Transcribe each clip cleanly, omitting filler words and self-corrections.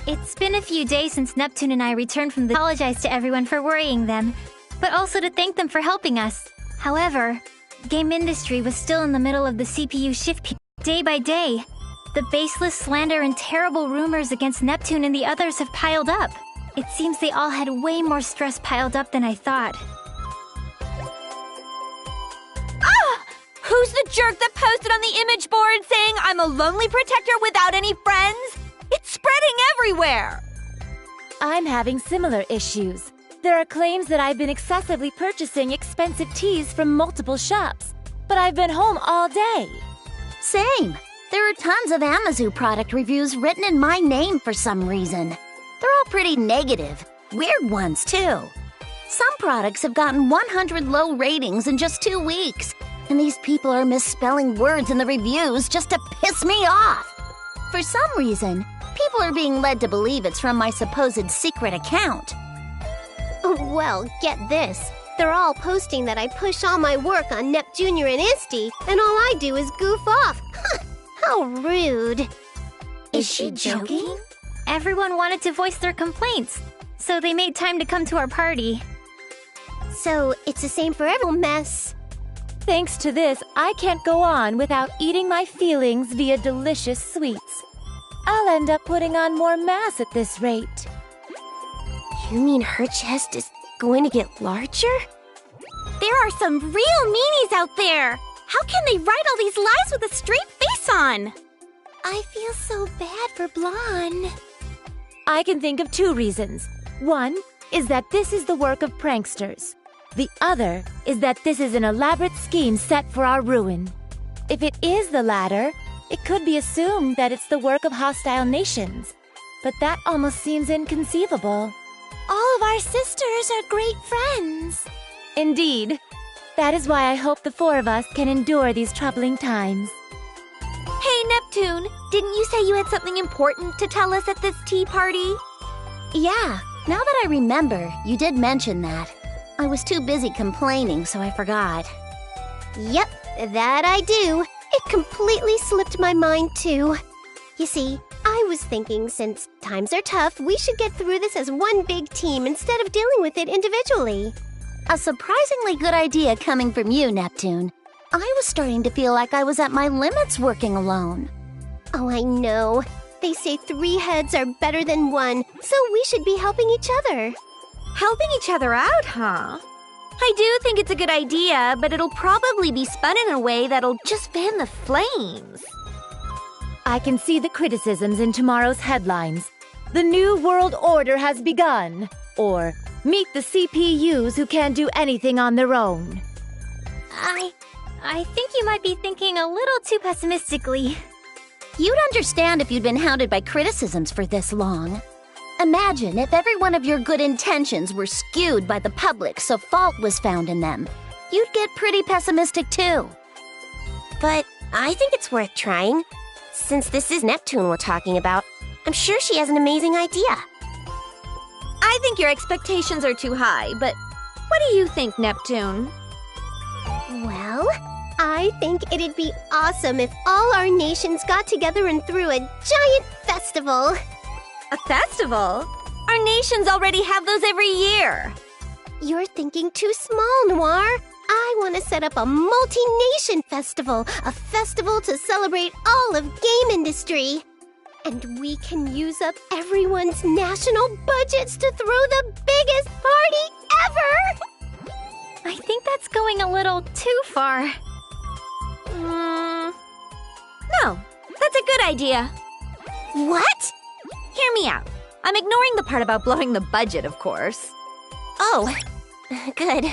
It's been a few days since Neptune and I returned from the apologize to everyone for worrying them, but also to thank them for helping us. However, game industry was still in the middle of the CPU shift period. Day by day, the baseless slander and terrible rumors against Neptune and the others have piled up. It seems they all had way more stress piled up than I thought. Who's the jerk that posted on the image board saying I'm a lonely protector without any friends? It's spreading everywhere! I'm having similar issues. There are claims that I've been excessively purchasing expensive teas from multiple shops, but I've been home all day. Same. There are tons of Amazu product reviews written in my name for some reason. They're all pretty negative. Weird ones, too. Some products have gotten 100 low ratings in just 2 weeks, and these people are misspelling words in the reviews just to piss me off. For some reason, people are being led to believe it's from my supposed secret account. Well, get this. They're all posting that I push all my work on Nep Jr. and Isti, and all I do is goof off. How rude. Is she joking? Everyone wanted to voice their complaints, so they made time to come to our party. So, it's the same for every mess. Thanks to this, I can't go on without eating my feelings via delicious sweets. I'll end up putting on more mass at this rate. You mean her chest is going to get larger? There are some real meanies out there! How can they write all these lies with a straight face on? I feel so bad for Blonde. I can think of 2 reasons. One is that this is the work of pranksters. The other is that this is an elaborate scheme set for our ruin. If it is the latter, it could be assumed that it's the work of hostile nations. But that almost seems inconceivable. All of our sisters are great friends. Indeed. That is why I hope the 4 of us can endure these troubling times. Hey, Neptune, didn't you say you had something important to tell us at this tea party? Yeah, now that I remember, you did mention that. I was too busy complaining, so I forgot. Yep, that I do. It completely slipped my mind, too. You see, I was thinking since times are tough, we should get through this as one big team instead of dealing with it individually. A surprisingly good idea coming from you, Neptune. I was starting to feel like I was at my limits working alone. Oh, I know. They say 3 heads are better than 1, so we should be helping each other. Helping each other out, huh? I do think it's a good idea, but it'll probably be spun in a way that'll just fan the flames. I can see the criticisms in tomorrow's headlines. The New World Order has begun. Or, meet the CPUs who can't do anything on their own. I think you might be thinking a little too pessimistically. You'd understand if you'd been hounded by criticisms for this long. Imagine if every one of your good intentions were skewed by the public so fault was found in them. You'd get pretty pessimistic too. But I think it's worth trying. Since this is Neptune we're talking about, I'm sure she has an amazing idea. I think your expectations are too high, but what do you think, Neptune? Well, I think it'd be awesome if all our nations got together and threw a giant festival. A festival? Our nations already have those every year. You're thinking too small, Noir. I want to set up a multi-nation festival, a festival to celebrate all of game industry. And we can use up everyone's national budgets to throw the biggest party ever! I think that's going a little too far. No, that's a good idea. What? Hear me out. I'm ignoring the part about blowing the budget, of course. Oh, good.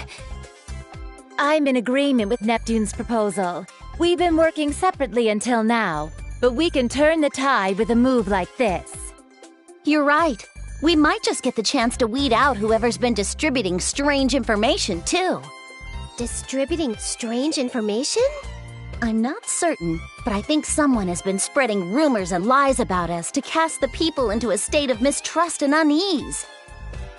I'm in agreement with Neptune's proposal. We've been working separately until now, but we can turn the tide with a move like this. You're right. We might just get the chance to weed out whoever's been distributing strange information, too. Distributing strange information? I'm not certain, but I think someone has been spreading rumors and lies about us to cast the people into a state of mistrust and unease.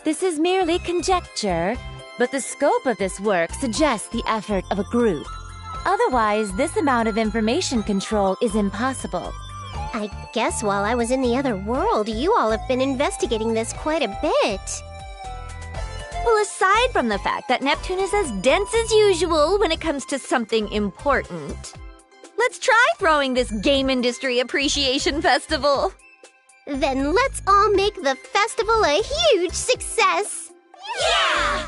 This is merely conjecture, but the scope of this work suggests the effort of a group. Otherwise, this amount of information control is impossible. I guess while I was in the other world, you all have been investigating this quite a bit. Well, aside from the fact that Neptune is as dense as usual when it comes to something important, let's try throwing this Game Industry Appreciation Festival. Then let's all make the festival a huge success! Yeah!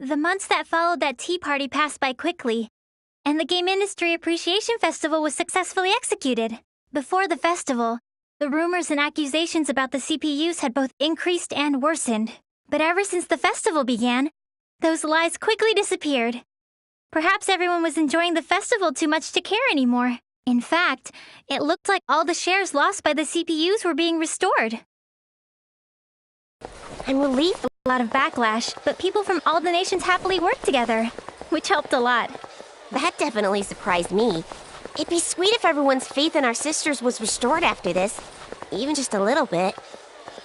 The months that followed that tea party passed by quickly, and the Game Industry Appreciation Festival was successfully executed. Before the festival, the rumors and accusations about the CPUs had both increased and worsened. But ever since the festival began, those lies quickly disappeared. Perhaps everyone was enjoying the festival too much to care anymore. In fact, it looked like all the shares lost by the CPUs were being restored. I'm relieved. A lot of backlash, but people from all the nations happily worked together, which helped a lot. That definitely surprised me. It'd be sweet if everyone's faith in our sisters was restored after this. Even just a little bit.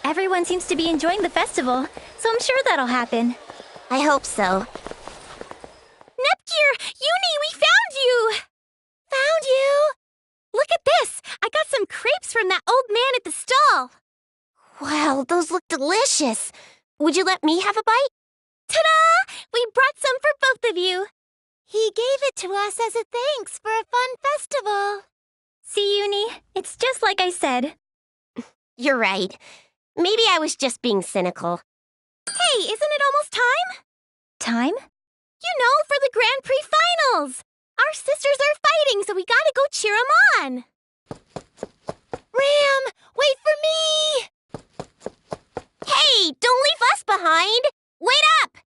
Everyone seems to be enjoying the festival, so I'm sure that'll happen. I hope so. Nepgear! Uni, we found you! Found you? Look at this! I got some crepes from that old man at the stall. Wow, those look delicious. Would you let me have a bite? Ta-da! We brought some for both of you. He gave it to us as a thanks for a fun festival. See, Uni? It's just like I said. You're right. Maybe I was just being cynical. Hey, isn't it almost time? Time? You know, for the Grand Prix finals. Our sisters are fighting, so we gotta go cheer them on. Ram, wait for me! Hey, don't leave us behind! Wait up!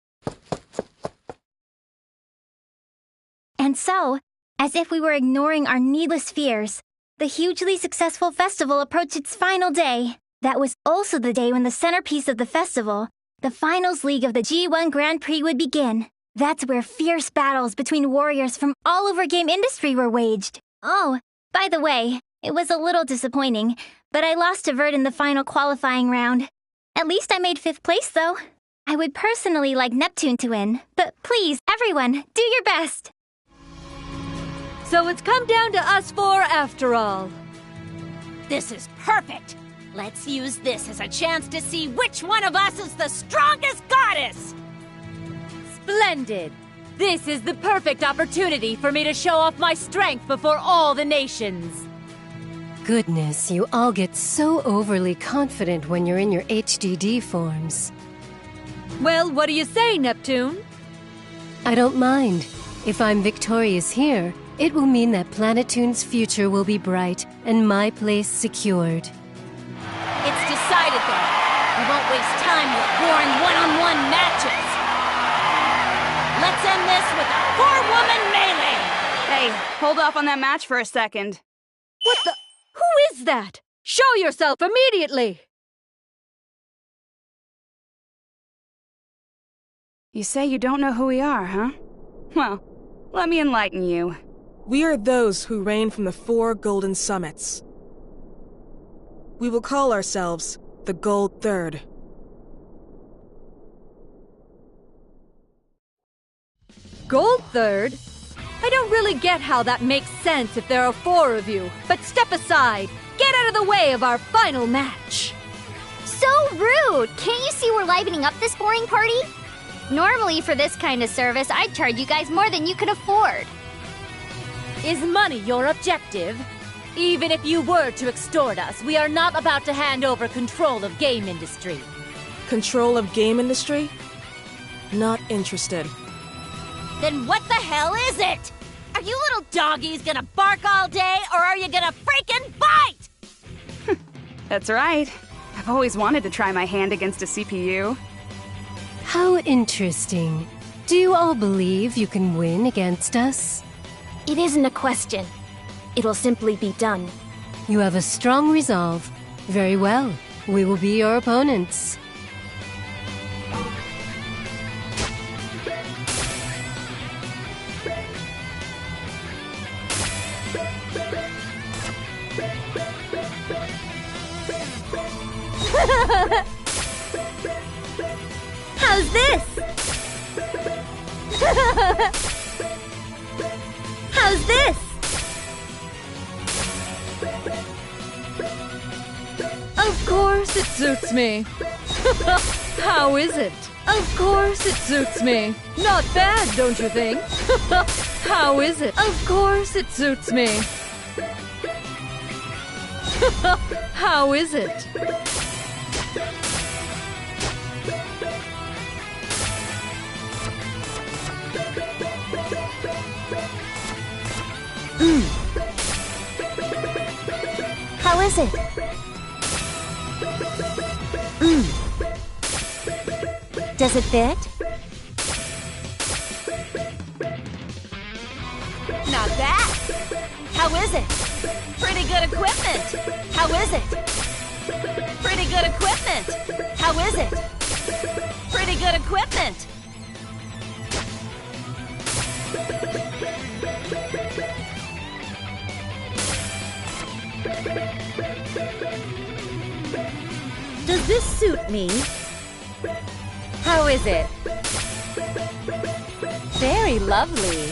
And so, as if we were ignoring our needless fears, the hugely successful festival approached its final day. That was also the day when the centerpiece of the festival, the finals league of the G1 Grand Prix, would begin. That's where fierce battles between warriors from all over game industry were waged. Oh, by the way, it was a little disappointing, but I lost to Vert in the final qualifying round. At least I made 5th place, though. I would personally like Neptune to win, but please, everyone, do your best. So it's come down to us four after all. This is perfect! Let's use this as a chance to see which one of us is the strongest goddess! Splendid! This is the perfect opportunity for me to show off my strength before all the nations. Goodness, you all get so overly confident when you're in your HDD forms. Well, what do you say, Neptune? I don't mind. If I'm victorious here, it will mean that Planetoon's future will be bright and my place secured. It's decided then. We won't waste time with boring one-on-one matches. Let's end this with a 4-woman melee! Hey, hold off on that match for a second. What the? Who is that? Show yourself immediately! You say you don't know who we are, huh? Well, let me enlighten you. We are those who reign from the 4 golden summits. We will call ourselves the Gold Third. Gold Third? I don't really get how that makes sense if there are 4 of you, but step aside! Get out of the way of our final match! So rude! Can't you see we're livening up this boring party? Normally, for this kind of service, I'd charge you guys more than you could afford. Is money your objective? Even if you were to extort us, we are not about to hand over control of game industry. Control of game industry? Not interested. Then what the hell is it? Are you little doggies gonna bark all day, or are you gonna freaking bite? That's right. I've always wanted to try my hand against a CPU. How interesting. Do you all believe you can win against us? It isn't a question. It'll simply be done. You have a strong resolve. Very well. We will be your opponents. How's this? How's this? Of course it suits me. How is it? Of course it suits me. Not bad, don't you think? How is it? Of course it suits me. How is it? How is it? Does it fit? Not bad. How is it? Pretty good equipment. How is it? Pretty good equipment. How is it? Pretty good equipment. Does this suit me? How is it? Very lovely.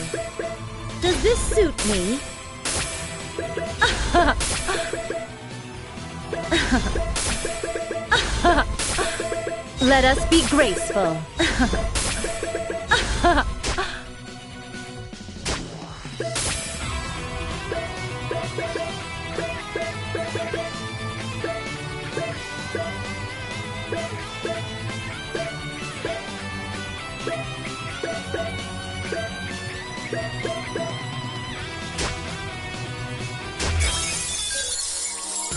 Does this suit me? Let us be graceful.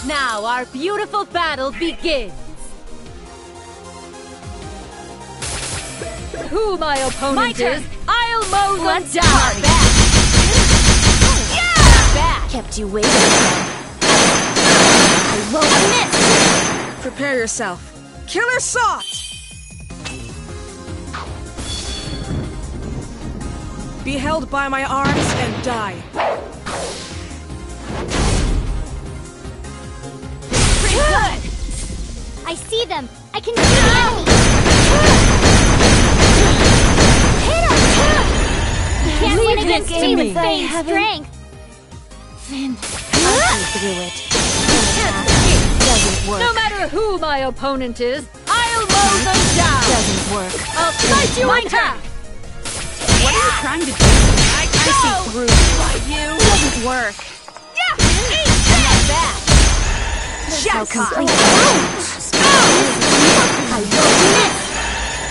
Now our beautiful battle begins. Who my opponent turn. is, I'll mow them Let's down. party. Back. Kept you waiting. I won't miss. Prepare yourself. Killer Salt! Be held by my arms and die. Pretty good. I see them. I can see the enemy. Hit him! Can't win Leave against this to me me. with Fane's strength. Finn, I'll see through it. Doesn't work. No matter who my opponent is, I'll mow them down. Doesn't work. I'll slice you in half. What are you trying to do? I see Through. you. Doesn't work. Yeah, eat that. Back. How complete. I won't miss.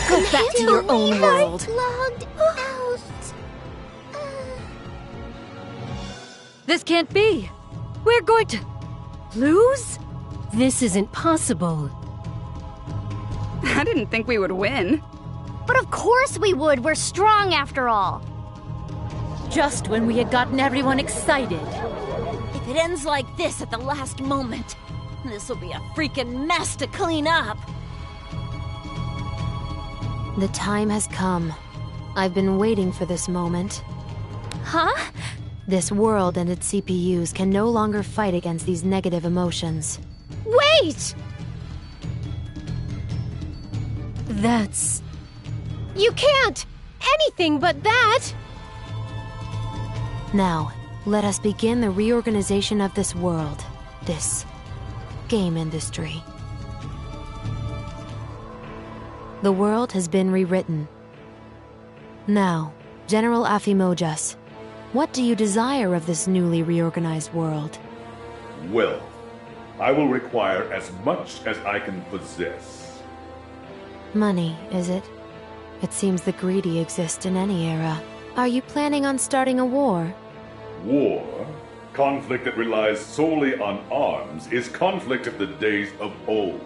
Go back to your own world. Logged out. This can't be. We're going to lose? This isn't possible. I didn't think we would win. But of course we would. We're strong after all. Just when we had gotten everyone excited. If it ends like this at the last moment, this will be a freaking mess to clean up. The time has come. I've been waiting for this moment. Huh? This world and its CPUs can no longer fight against these negative emotions. Wait! That's... You can't! Anything but that! Now, let us begin the reorganization of this world. This game industry. The world has been rewritten. Now, General Afimojas, what do you desire of this newly reorganized world? Wealth. I will require as much as I can possess. Money, is it? It seems the greedy exist in any era. Are you planning on starting a war? War? Conflict that relies solely on arms is conflict of the days of old.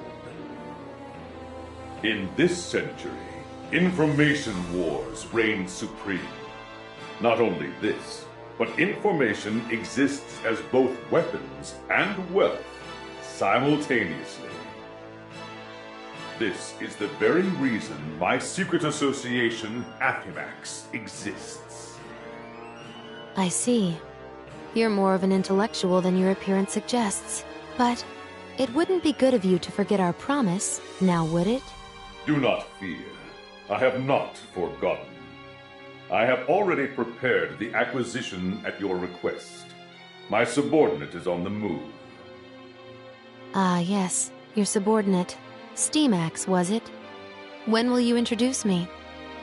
In this century, information wars reign supreme. Not only this, but information exists as both weapons and wealth simultaneously. This is the very reason my secret association, Athimax, exists. I see. You're more of an intellectual than your appearance suggests. But it wouldn't be good of you to forget our promise, now would it? Do not fear. I have not forgotten. I have already prepared the acquisition at your request. My subordinate is on the move. Ah, yes. Your subordinate. Steamax, was it? When will you introduce me?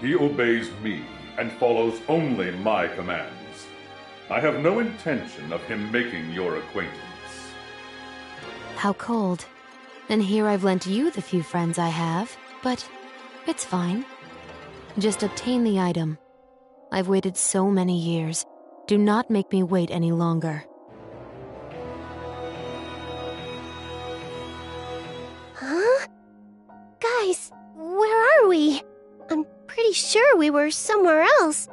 He obeys me and follows only my commands. I have no intention of him making your acquaintance. How cold. And here I've lent you the few friends I have, but it's fine. Just obtain the item. I've waited so many years. Do not make me wait any longer. Huh? Guys, where are we? I'm pretty sure we were somewhere else.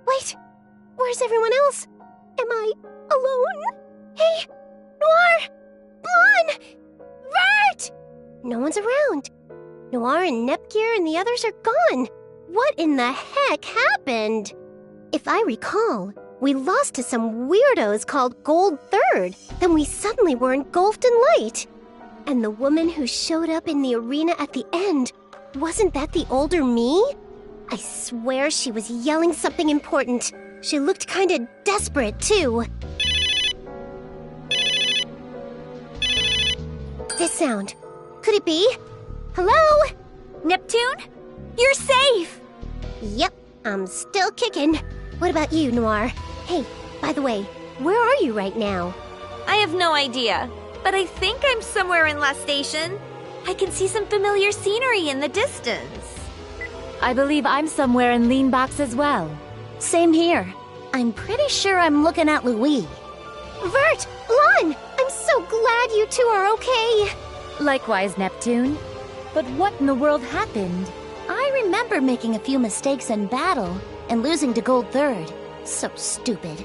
Wait, where's everyone else? Am I alone? Hey, Noir! Blonde! Vert! No one's around. Noir and Nepgear and the others are gone. What in the heck happened? If I recall, we lost to some weirdos called Gold Third. Then we suddenly were engulfed in light. And the woman who showed up in the arena at the end, wasn't that the older me? I swear she was yelling something important. She looked kinda desperate, too. This sound. Could it be? Hello? Neptune? You're safe! Yep, I'm still kicking. What about you, Noir? Hey, by the way, where are you right now? I have no idea, but I think I'm somewhere in La Station. I can see some familiar scenery in the distance. I believe I'm somewhere in Leanbox as well. Same here. I'm pretty sure I'm looking at Louis. Vert! Lon! I'm so glad you two are okay! Likewise, Neptune. But what in the world happened? I remember making a few mistakes in battle and losing to Gold Third. So stupid.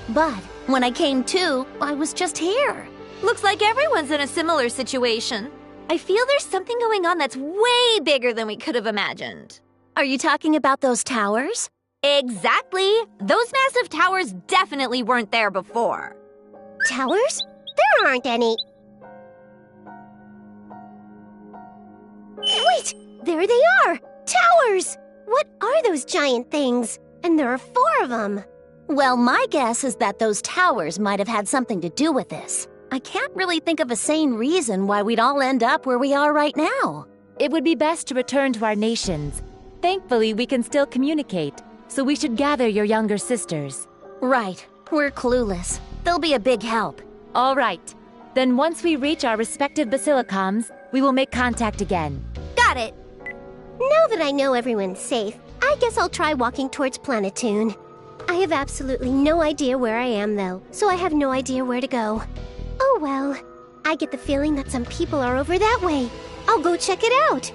But when I came to, I was just here. Looks like everyone's in a similar situation. I feel there's something going on that's way bigger than we could have imagined. Are you talking about those towers? Exactly! Those massive towers definitely weren't there before. Towers? There aren't any. Wait! There they are! Towers! What are those giant things? And there are 4 of them. Well, my guess is that those towers might have had something to do with this. I can't really think of a sane reason why we'd all end up where we are right now. It would be best to return to our nations. Thankfully, we can still communicate, so we should gather your younger sisters. Right. We're clueless. They'll be a big help. All right. Then once we reach our respective basilicums, we will make contact again. Got it! Now that I know everyone's safe, I guess I'll try walking towards Planetoon. I have absolutely no idea where I am, though, so I have no idea where to go. Oh well. I get the feeling that some people are over that way. I'll go check it out.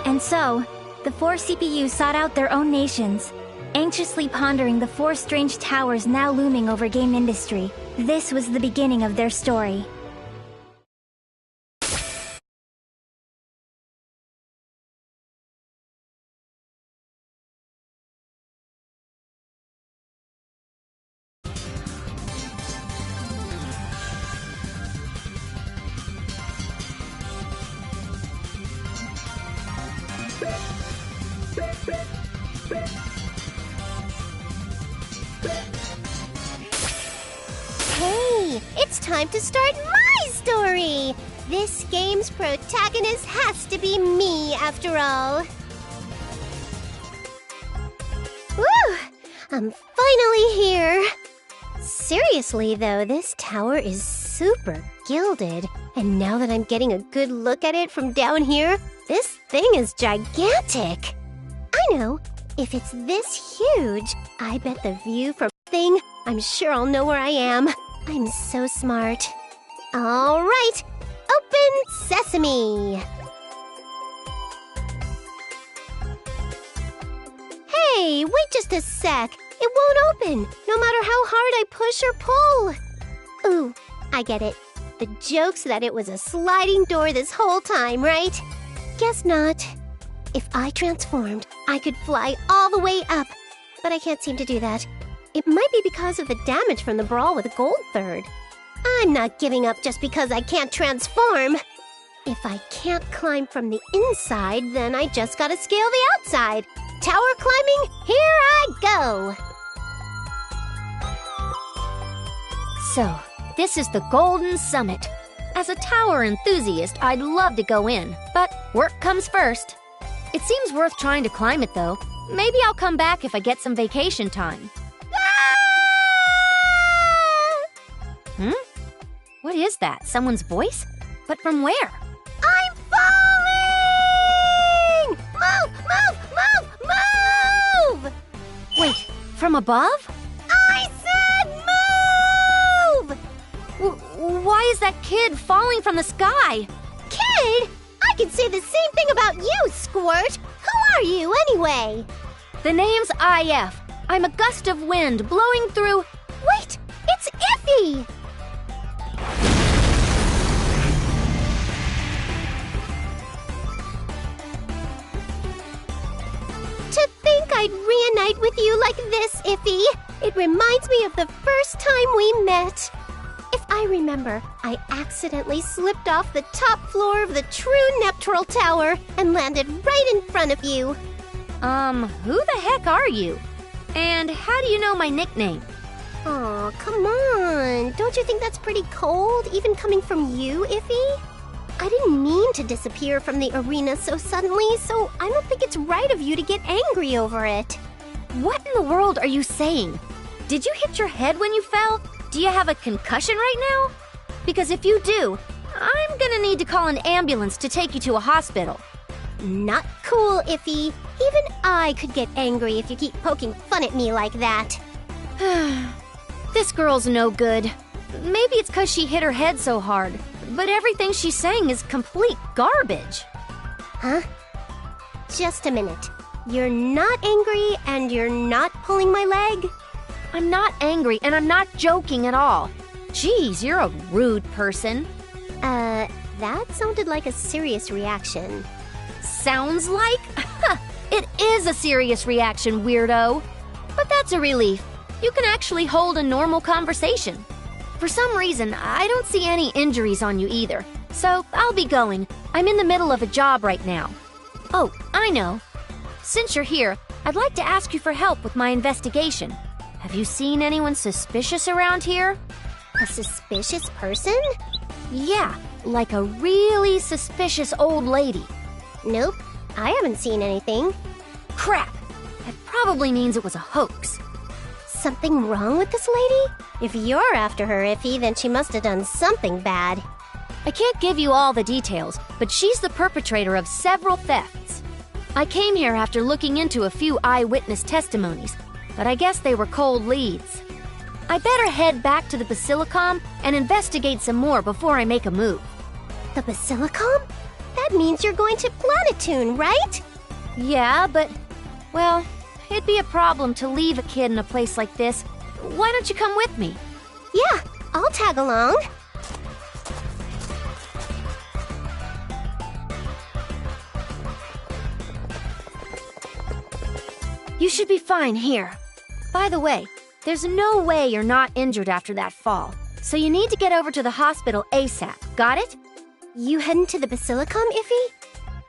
And so, the 4 CPUs sought out their own nations, anxiously pondering the 4 strange towers now looming over game industry. This was the beginning of their story. Hey, it's time to start my story! This game's protagonist has to be me, after all. I'm finally here. Seriously, though, this tower is super gilded. And now that I'm getting a good look at it from down here, this thing is gigantic. I know, if it's this huge, I bet the view from the thing, I'm sure I'll know where I am. I'm so smart. All right, open sesame. Hey, wait just a sec. It won't open, no matter how hard I push or pull. Ooh, I get it. The joke's that it was a sliding door this whole time, right? Guess not. If I transformed, I could fly all the way up. But I can't seem to do that. It might be because of the damage from the brawl with Goldthird. I'm not giving up just because I can't transform. If I can't climb from the inside, then I just gotta scale the outside. Tower climbing, here I go! So, this is the Golden Summit. As a tower enthusiast, I'd love to go in, but work comes first. It seems worth trying to climb it, though. Maybe I'll come back if I get some vacation time. What is that? Someone's voice? But from where? I'm falling! Move! Move! Wait, from above? I said move! Why is that kid falling from the sky? Kid? I could say the same thing about you, Squirt. Who are you, anyway? The name's IF. I'm a gust of wind blowing through... Wait, it's Iffy! To think I'd reunite with you like this, Iffy. It reminds me of the first time we met. If I remember, I accidentally slipped off the top floor of the true Neptural Tower and landed right in front of you. Who the heck are you? And how do you know my nickname? Aw, come on. Don't you think that's pretty cold, even coming from you, Iffy? I didn't mean to disappear from the arena so suddenly, so I don't think it's right of you to get angry over it. What in the world are you saying? Did you hit your head when you fell? Do you have a concussion right now? Because if you do, I'm gonna need to call an ambulance to take you to a hospital. Not cool, Iffy. Even I could get angry if you keep poking fun at me like that. This girl's no good. Maybe it's because she hit her head so hard, but everything she's saying is complete garbage. Huh? Just a minute. You're not angry and you're not pulling my leg? I'm not angry and I'm not joking at all. Jeez, you're a rude person. That sounded like a serious reaction. Sounds like? It is a serious reaction, weirdo. But that's a relief. You can actually hold a normal conversation. For some reason, I don't see any injuries on you either. So I'll be going. I'm in the middle of a job right now. Oh, I know. Since you're here, I'd like to ask you for help with my investigation. Have you seen anyone suspicious around here? A suspicious person? Yeah, like a really suspicious old lady. Nope, I haven't seen anything. Crap! That probably means it was a hoax. Something wrong with this lady? If you're after her, Iffy, then she must have done something bad. I can't give you all the details, but she's the perpetrator of several thefts. I came here after looking into a few eyewitness testimonies, but I guess they were cold leads. I better head back to the Basilicom and investigate some more before I make a move. The Basilicom? That means you're going to Planetoon, right? Yeah, but, well, it'd be a problem to leave a kid in a place like this. Why don't you come with me? Yeah, I'll tag along. You should be fine here. By the way, there's no way you're not injured after that fall, so you need to get over to the hospital ASAP. Got it? You heading to the Basilicom, Iffy?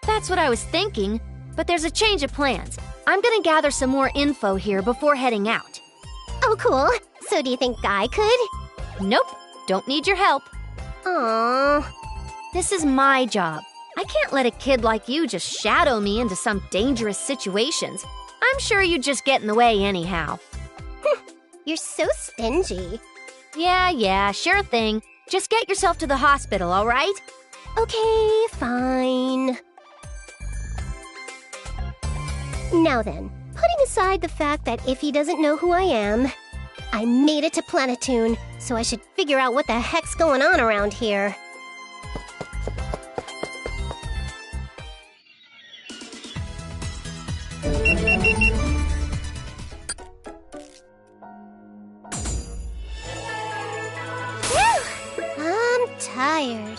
That's what I was thinking, but there's a change of plans. I'm gonna gather some more info here before heading out. Oh, cool. So do you think I could? Nope, don't need your help. Aww. This is my job. I can't let a kid like you just shadow me into some dangerous situations. I'm sure you'd just get in the way anyhow. You're so stingy. Yeah, sure thing. Just get yourself to the hospital, all right? Okay, fine. Now then, putting aside the fact that Iffy doesn't know who I am, I made it to Planetoon, so I should figure out what the heck's going on around here. Whew, I'm tired.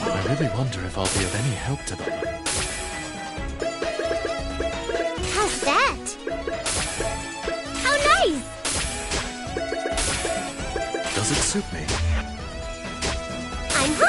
I really wonder if I'll be of any help to them. How's that? How nice! Does it suit me? I'm home!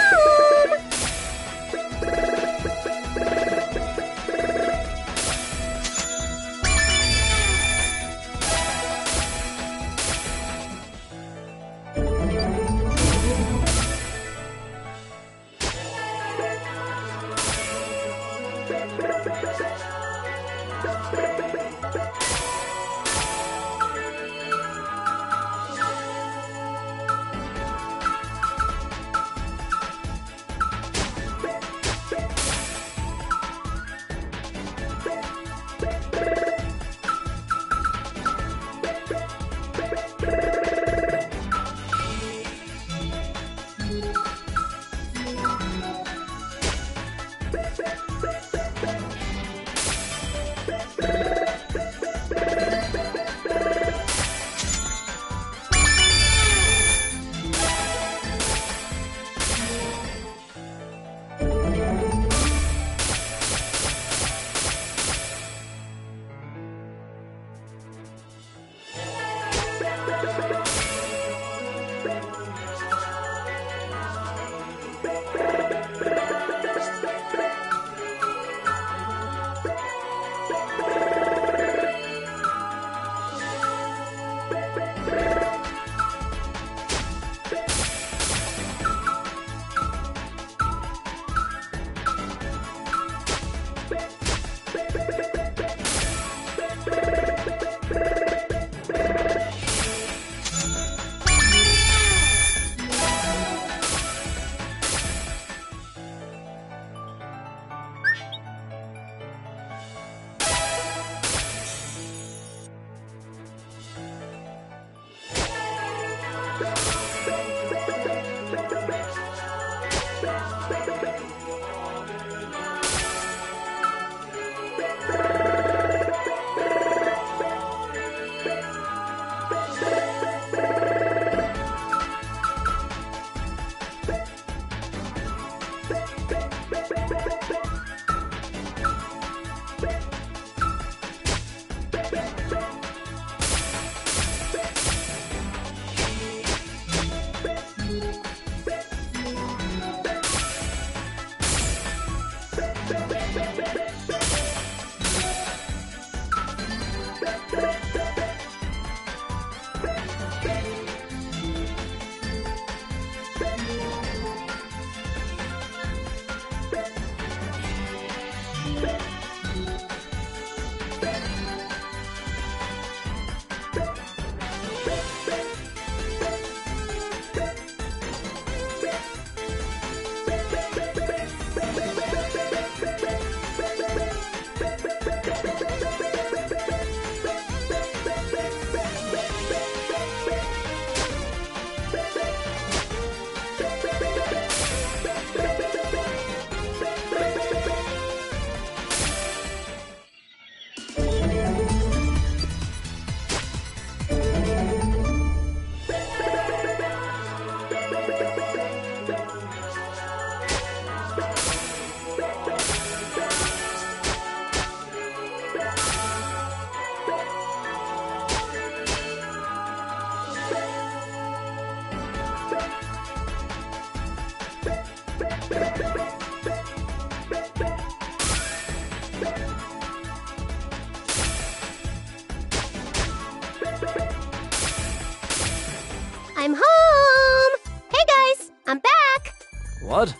I'm home! Hey guys, I'm back! What?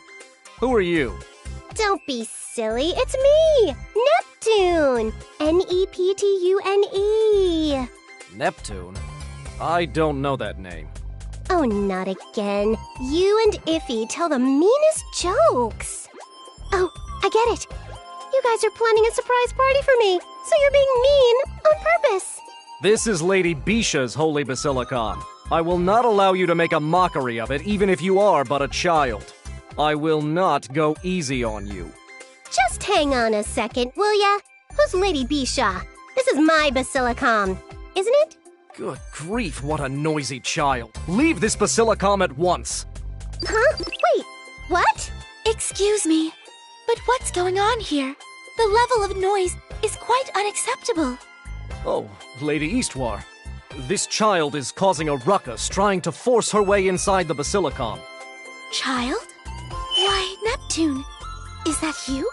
Who are you? Don't be silly, it's me! Neptune! Neptune! Neptune? I don't know that name. Oh, not again. You and Iffy tell the meanest jokes. Oh, I get it. You guys are planning a surprise party for me, so you're being mean on purpose. This is Lady Bisha's Holy Basilicon. I will not allow you to make a mockery of it, even if you are but a child. I will not go easy on you. Just hang on a second, will ya? Who's Lady Bisha? This is my Basilicom, isn't it? Good grief, what a noisy child. Leave this Basilicom at once. Huh? Wait, what? Excuse me, but what's going on here? The level of noise is quite unacceptable. Oh, Lady Eastwar. This child is causing a ruckus, trying to force her way inside the Basilicom. Child? Why, Neptune, is that you?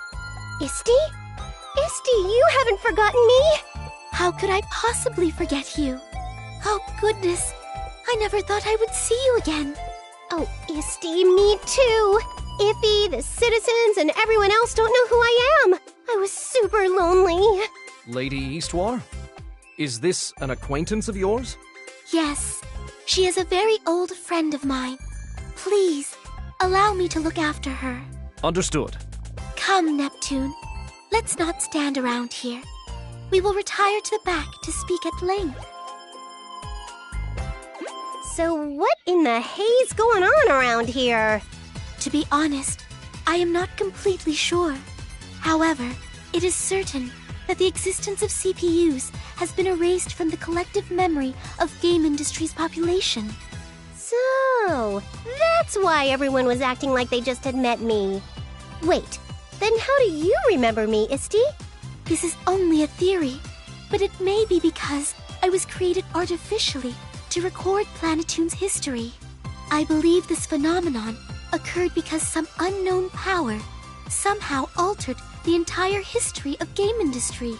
Isti? Isti, you haven't forgotten me? How could I possibly forget you? Oh, goodness. I never thought I would see you again. Oh, Isti, me too. Iffy, the citizens, and everyone else don't know who I am. I was super lonely. Lady Eastwar? Is this an acquaintance of yours? Yes, she is a very old friend of mine. Please, allow me to look after her. Understood. Come, Neptune. Let's not stand around here. We will retire to the back to speak at length. So what in the hay's going on around here? To be honest, I am not completely sure. However, it is certain that the existence of CPUs has been erased from the collective memory of game industry's population. So, that's why everyone was acting like they just had met me. Wait, then how do you remember me, Isti? This is only a theory, but it may be because I was created artificially to record Planetoon's history. I believe this phenomenon occurred because some unknown power somehow altered the entire history of game industry.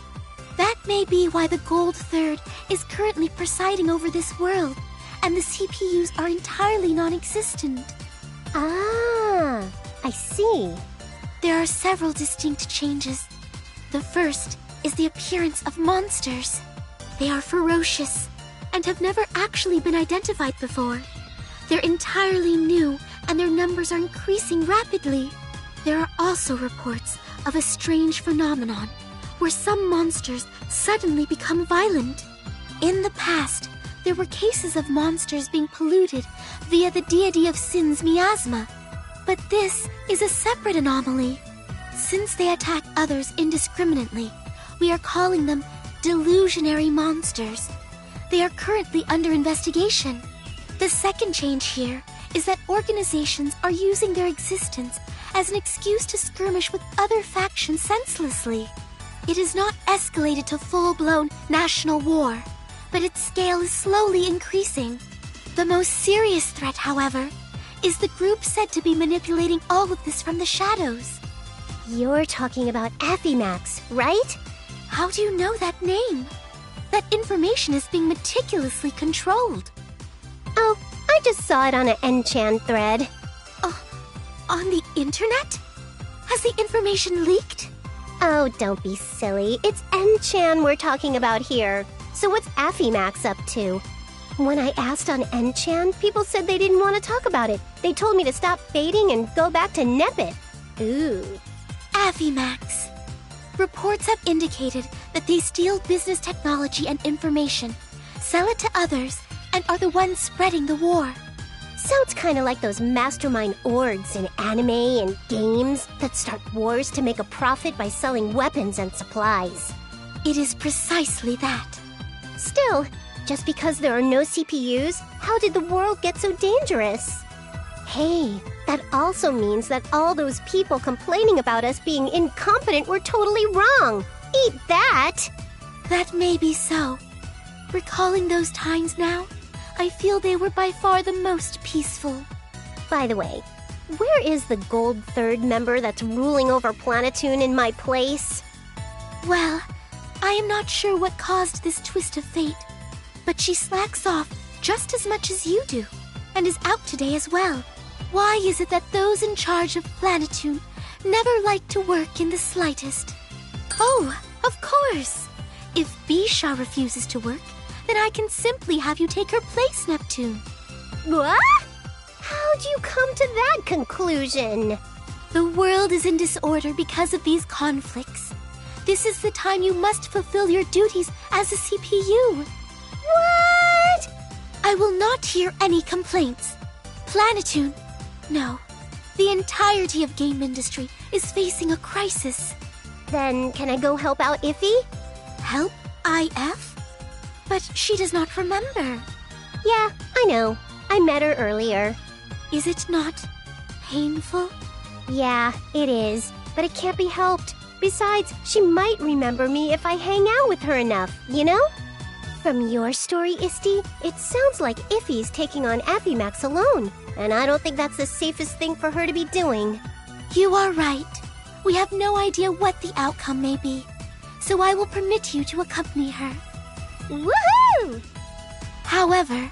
That may be why the Gold Third is currently presiding over this world, and the CPUs are entirely non-existent. Ah, I see. There are several distinct changes. The first is the appearance of monsters. They are ferocious and have never actually been identified before. They're entirely new and their numbers are increasing rapidly. There are also reports of a strange phenomenon where some monsters suddenly become violent. In the past, there were cases of monsters being polluted via the deity of sin's miasma. But this is a separate anomaly. Since they attack others indiscriminately, we are calling them delusionary monsters. They are currently under investigation. The second change here is that organizations are using their existence as an excuse to skirmish with other factions senselessly. It is not escalated to full-blown national war, but its scale is slowly increasing. The most serious threat, however, is the group said to be manipulating all of this from the shadows. You're talking about Affimax, right? How do you know that name? That information is being meticulously controlled. Oh, I just saw it on an Enchan thread. On the internet? Has the information leaked? Oh, don't be silly. It's Enchan we're talking about here. So what's Affimax up to? When I asked on Enchan, people said they didn't want to talk about it. They told me to stop fading and go back to Nepit. Ooh. Affimax. Reports have indicated that they steal business technology and information, sell it to others, and are the ones spreading the war. Sounds kind of like those mastermind orgs in anime and games that start wars to make a profit by selling weapons and supplies. It is precisely that. Still, just because there are no CPUs, how did the world get so dangerous? Hey, that also means that all those people complaining about us being incompetent were totally wrong. Eat that! That may be so. Recalling those times now, I feel they were by far the most peaceful. By the way, where is the gold third member that's ruling over Planetoon in my place? Well, I am not sure what caused this twist of fate, but she slacks off just as much as you do, and is out today as well. Why is it that those in charge of Planetoon never like to work in the slightest? Oh, of course! If Bisha refuses to work, then I can simply have you take her place, Neptune. What? How'd you come to that conclusion? The world is in disorder because of these conflicts. This is the time you must fulfill your duties as a CPU. What? I will not hear any complaints. Planetoon, no. The entirety of game industry is facing a crisis. Then can I go help out Iffy? Help IF? But she does not remember. Yeah, I know. I met her earlier. Is it not painful? Yeah, it is. But it can't be helped. Besides, she might remember me if I hang out with her enough, you know? From your story, Isti, it sounds like Iffy's taking on Affimax alone. And I don't think that's the safest thing for her to be doing. You are right. We have no idea what the outcome may be. So I will permit you to accompany her. Woohoo! However,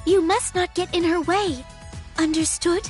you must not get in her way. Understood?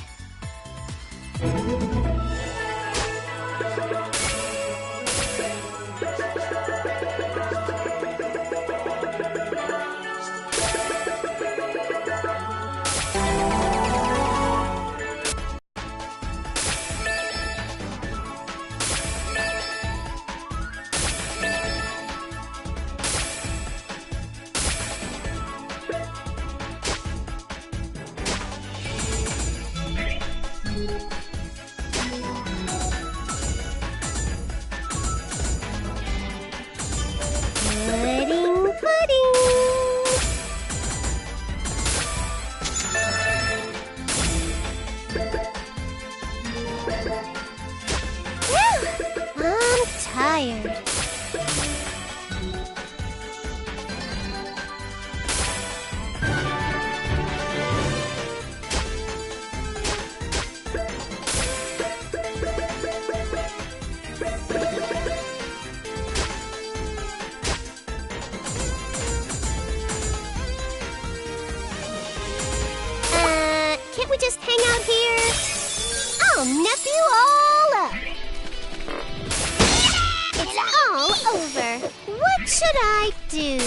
should I do?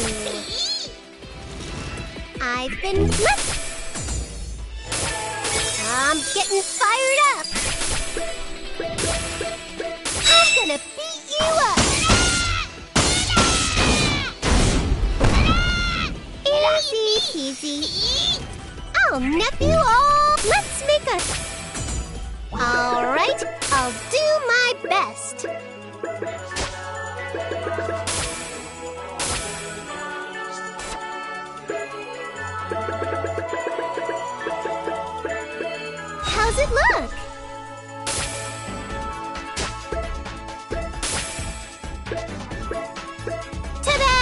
I've been I'm getting fired up. I'm gonna beat you up. Easy peasy. Oh, nephew, let's make a... All right, I'll do my best. How's it look? Ta-da!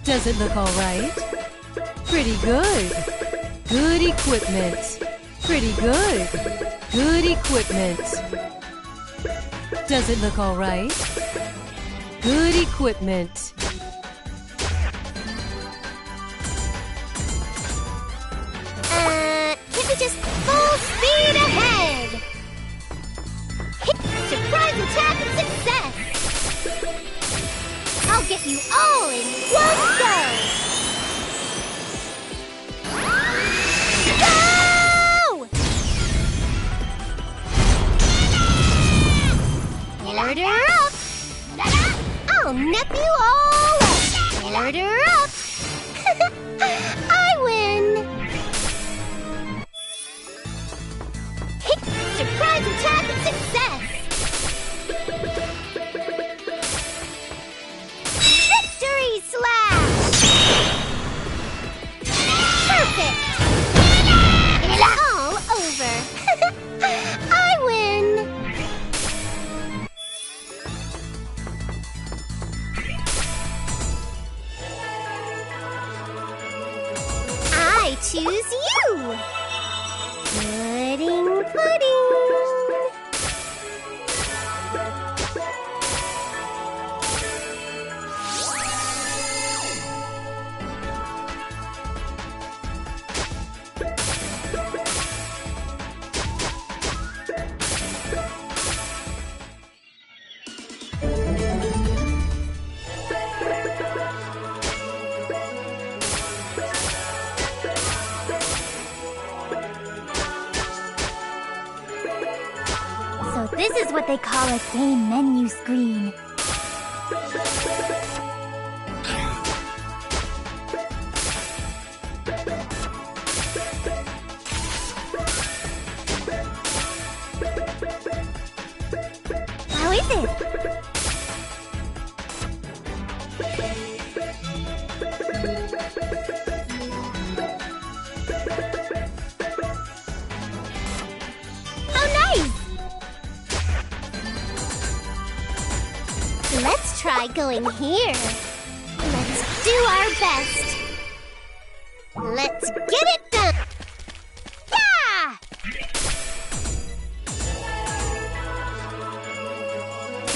Does it look all right? Pretty good. Good equipment. Pretty good. Good equipment. Does it look all right? Good equipment. Can we just full speed ahead? Surprise attack and success! I'll get you all in one go! Order up! I'll nip you all up! Order up! I win! Surprise attack and success! Victory slash! Perfect! It's all over! I win! I choose you! Pudding, pudding! So this is what they call a game menu screen. How is it? Let's try going here. Let's do our best. Let's get it done. Yeah!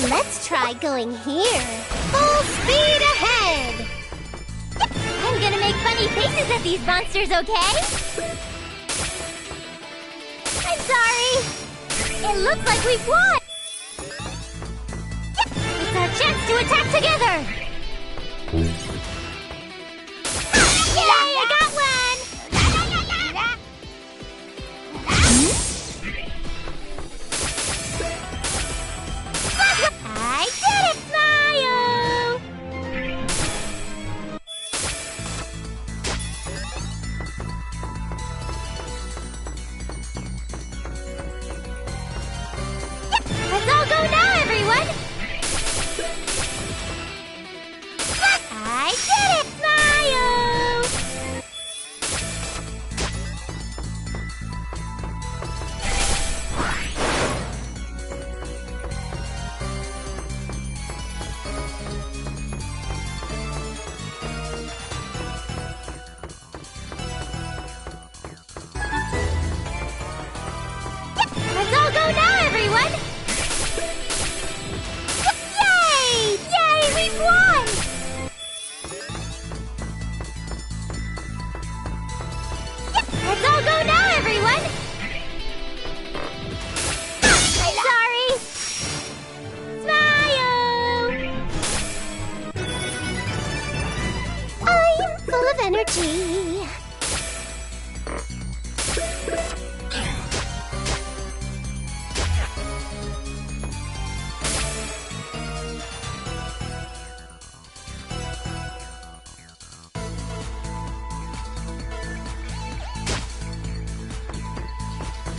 Let's try going here. Full speed ahead. I'm gonna make funny faces at these monsters, okay? I'm sorry. It looks like we've won! It's our chance to attack together! Yay, I got one! I did it, Mario! Let's all go now, everyone! I Bounty!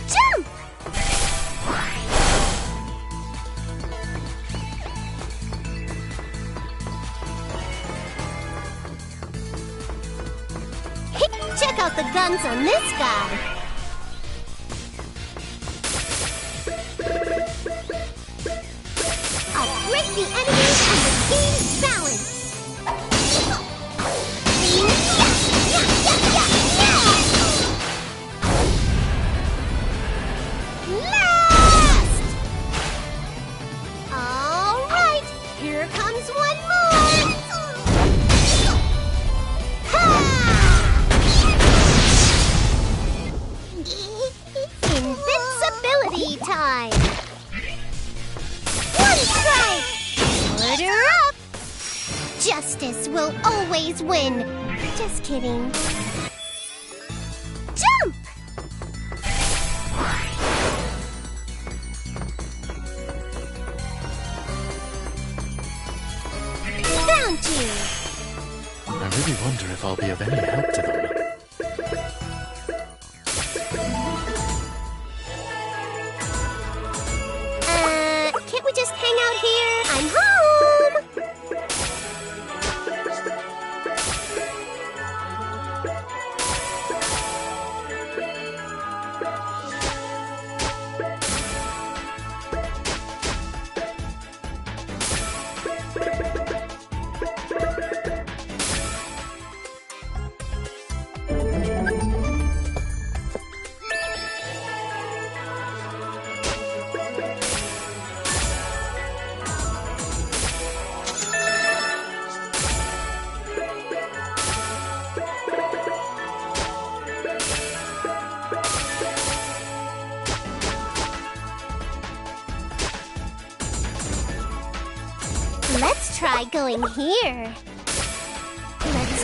Jump! Check out the guns on this guy. I'll break the enemy and the game's balance. Last! All right, here comes one more. Invincibility time! One strike! Order up! Justice will always win! Just kidding. Jump! Found you! I really wonder if I'll be of any help to them. Can't we just hang out here? I'm home! Let's try going here. Let's...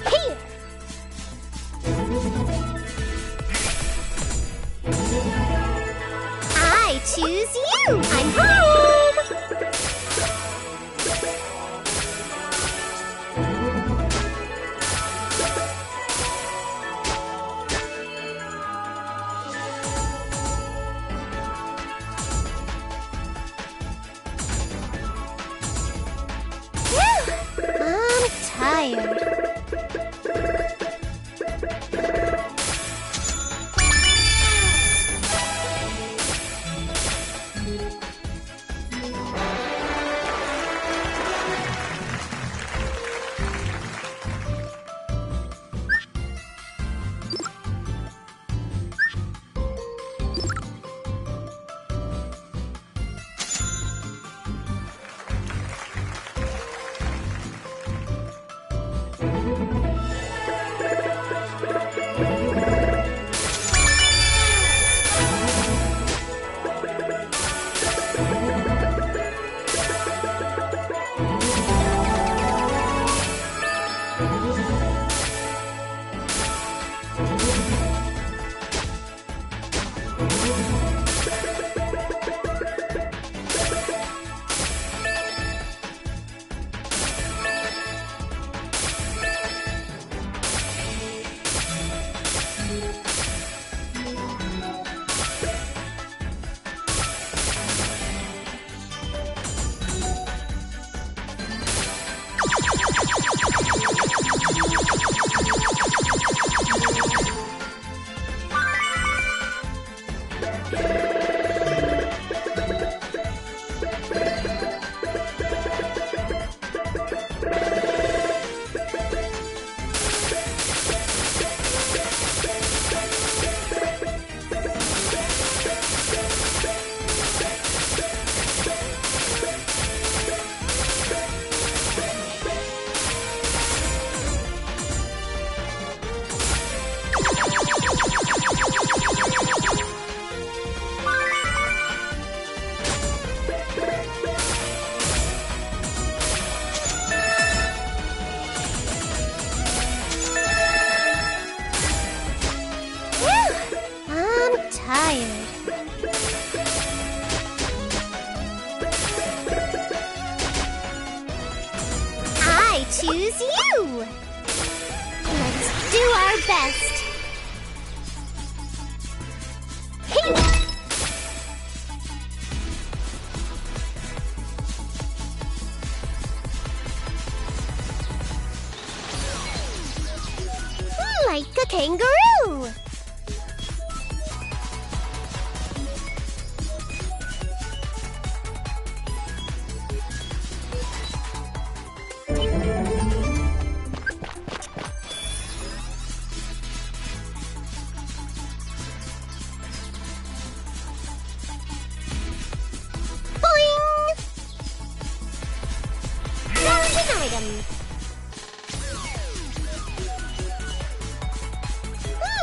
Here! I choose you! I'm home! I'm tired. tired. I choose you! Let's do our best. Like a kangaroo! Boing! Golden item!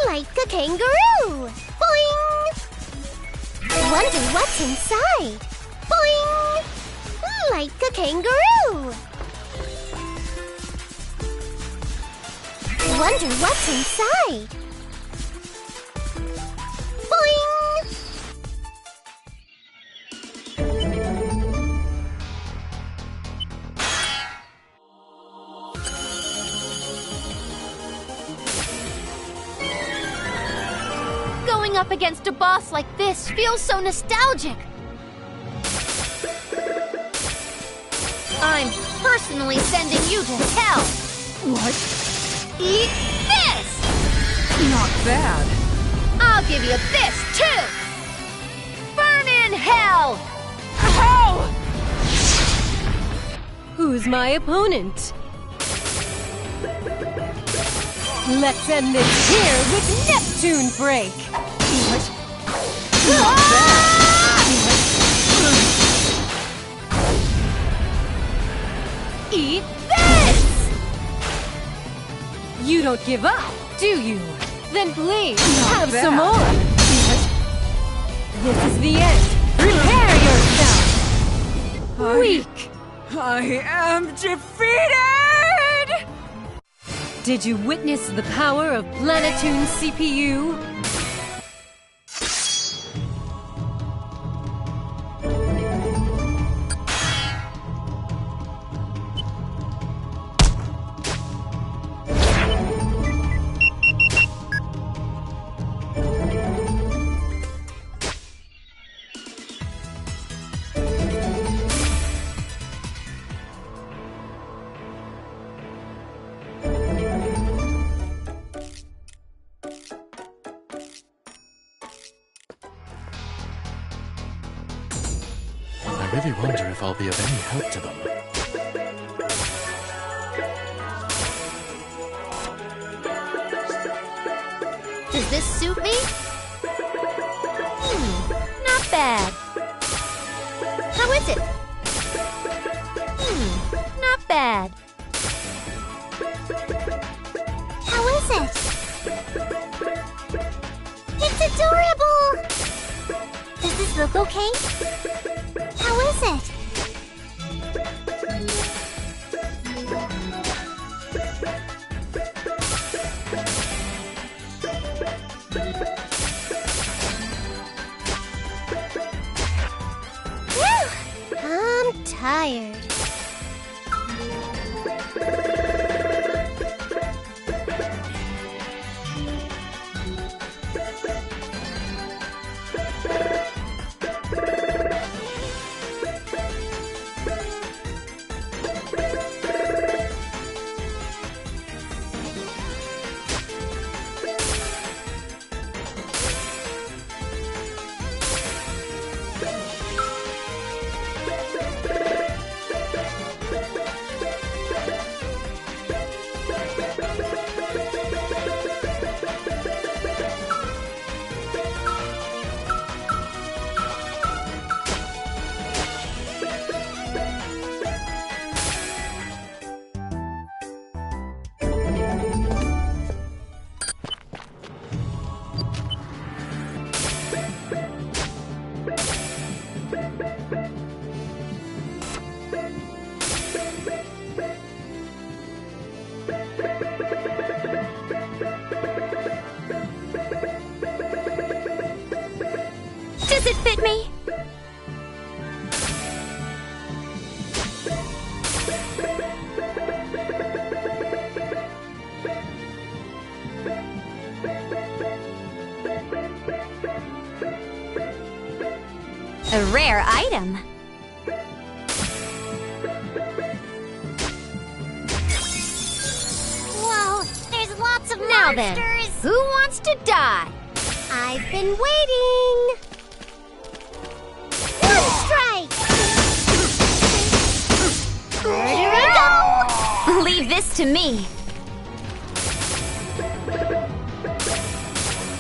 Like a kangaroo! Boing! Wonder what's inside! Boing! Like a kangaroo! Wonder what's inside! Boing! Going up against a boss like this feels so nostalgic. I'm personally sending you to hell. What? Eat this! Not bad. I'll give you this, too! Burn in hell! Ow! Who's my opponent? Let's end this here with Neptune Break! What? Not bad. Eat this! You don't give up, do you? Then please, have some more! This is the end! Prepare yourself! Weak! I am defeated! Did you witness the power of Planetoon's CPU? I really wonder if I'll be of any help to them. Does this suit me? Not bad. How is it? Not bad. How is it? It's adorable! Does this look okay? How is it? Whew! I'm tired. Does it fit me? A rare item. Whoa, there's lots of Now monsters. then, who wants to die? I've been waiting. One strike. Here we go. Leave this to me.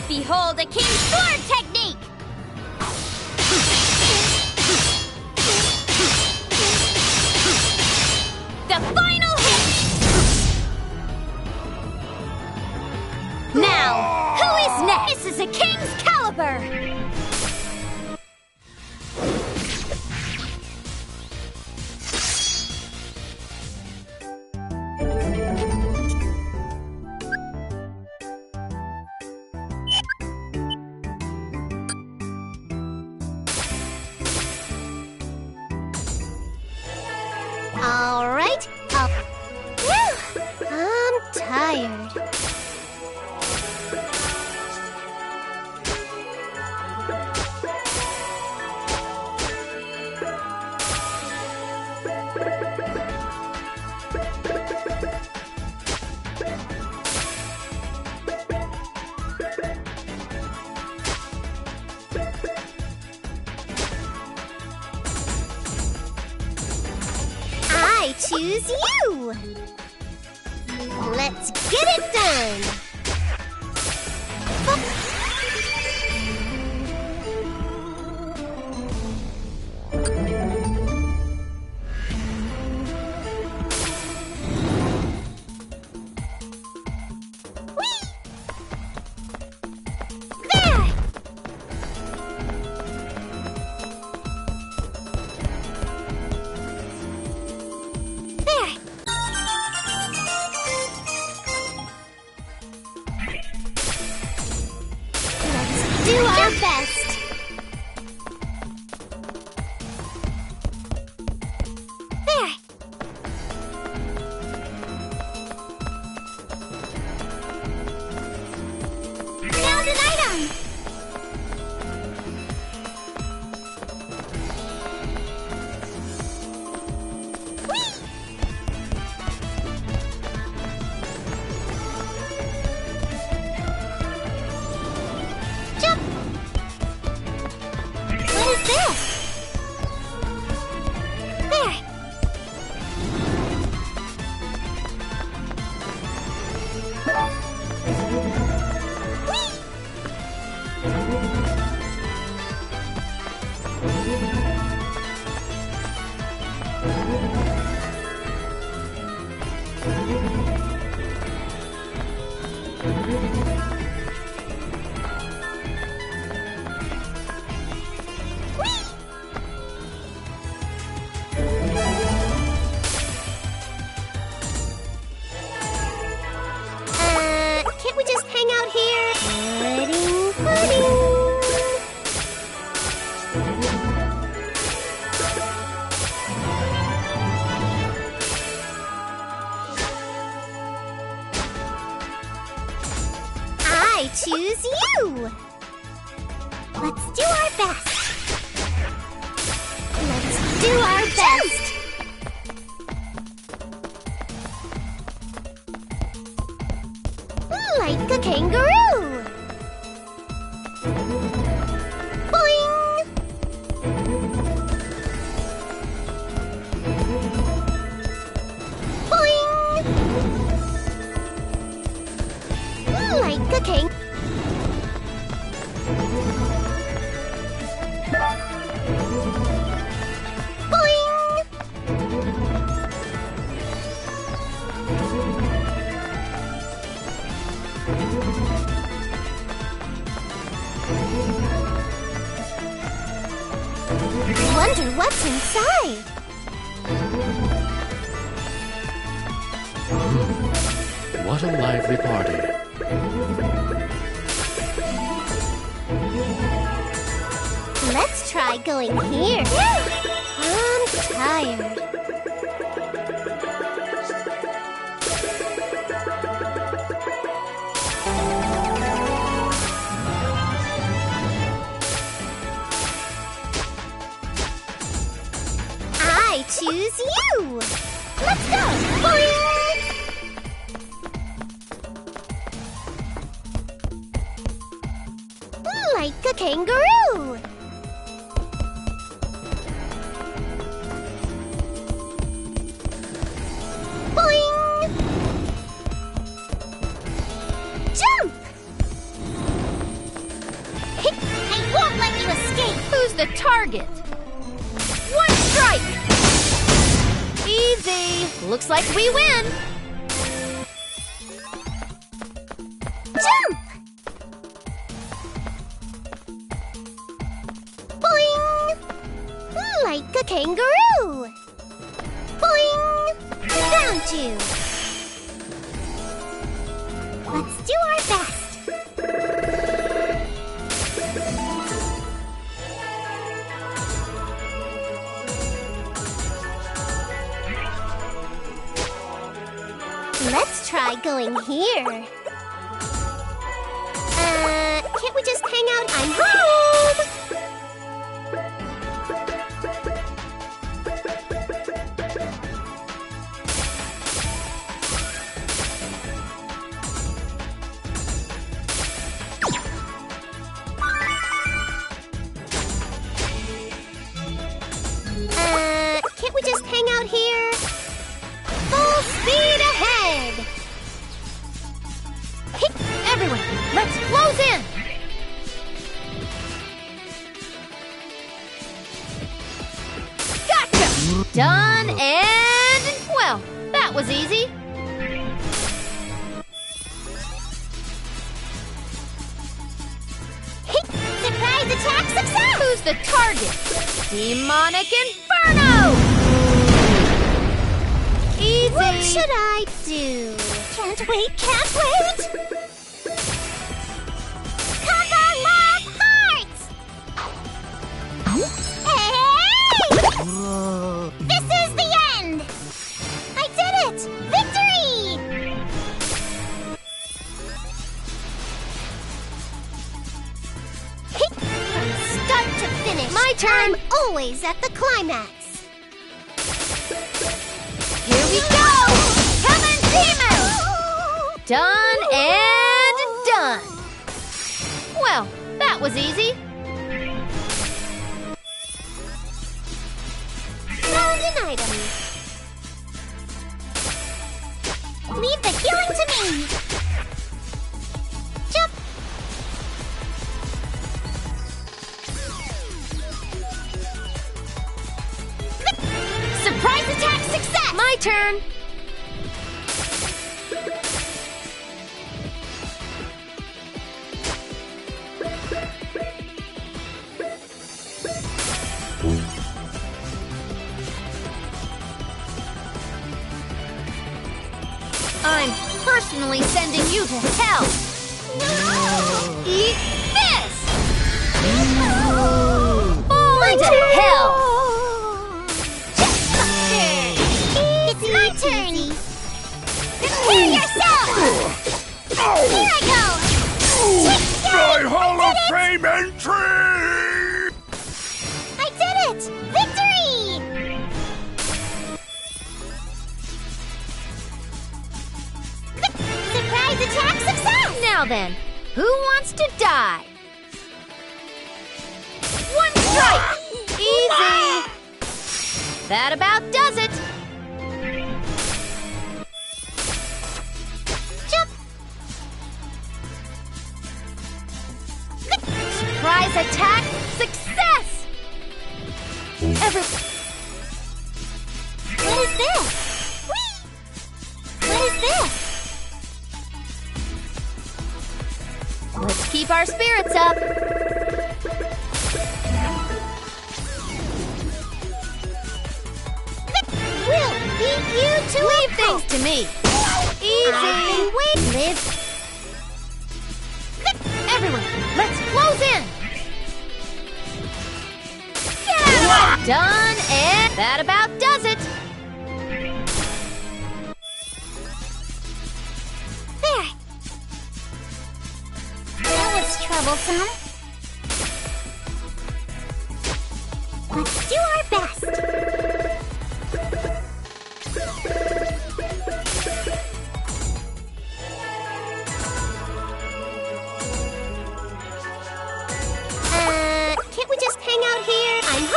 Behold a king's sword technique! The final hit! Now, who is next? This is a king's caliber! All right, up. Whew, I'm tired. I choose you! Let's get it done! Do our best. There. Found an item. Jump. What is this? There. Can't we just hang out here? Pudding, pudding. I choose you. Let's do our best. Let's do our best. Like a kangaroo. Boing. Boing. Like a kangaroo. Wonder what's inside. What a lively party. try going here. I'm tired. I choose you! Let's go! Boing! Like a kangaroo! Boing! Jump! I won't let you escape! Who's the target? One strike! Easy! Looks like we win! Jump! Boing! Like a kangaroo! Boing! Found you! Let's do our best! Let's try going here. Can't we just hang out? I'm home! Can't we just hang out here? Full speed ahead! Everyone, let's close in! Gotcha! Done and... well, that was easy. Surprise attack success! Who's the target? Demonic Inferno! Easy! What should I do? Can't wait, can't wait! Combo Love Hearts! Hey! This is the end! I did it! Victory! From start to finish, My turn! I'm always at the climax. Here we go! Heaven Demon! Done and done! Well, that was easy. Found an item. Leave the healing to me. Jump. Surprise attack success! My turn! I'm personally sending you to hell! No! Eat this! Fall into hell! It's my turn! Prepare yourself! Here I go! My Hall of Fame entry! I did it! Victory! Surprise attack success! Now then, who wants to die? One strike! Easy! That about does it! Jump! Surprise attack success! What is this? What is this? Let's keep our spirits up. We'll beat you to Leave a things to me. Easy. Live. Everyone, let's close in. Done, and that about does it. There. That was troublesome. Let's do our best. Can't we just hang out here? I'm home!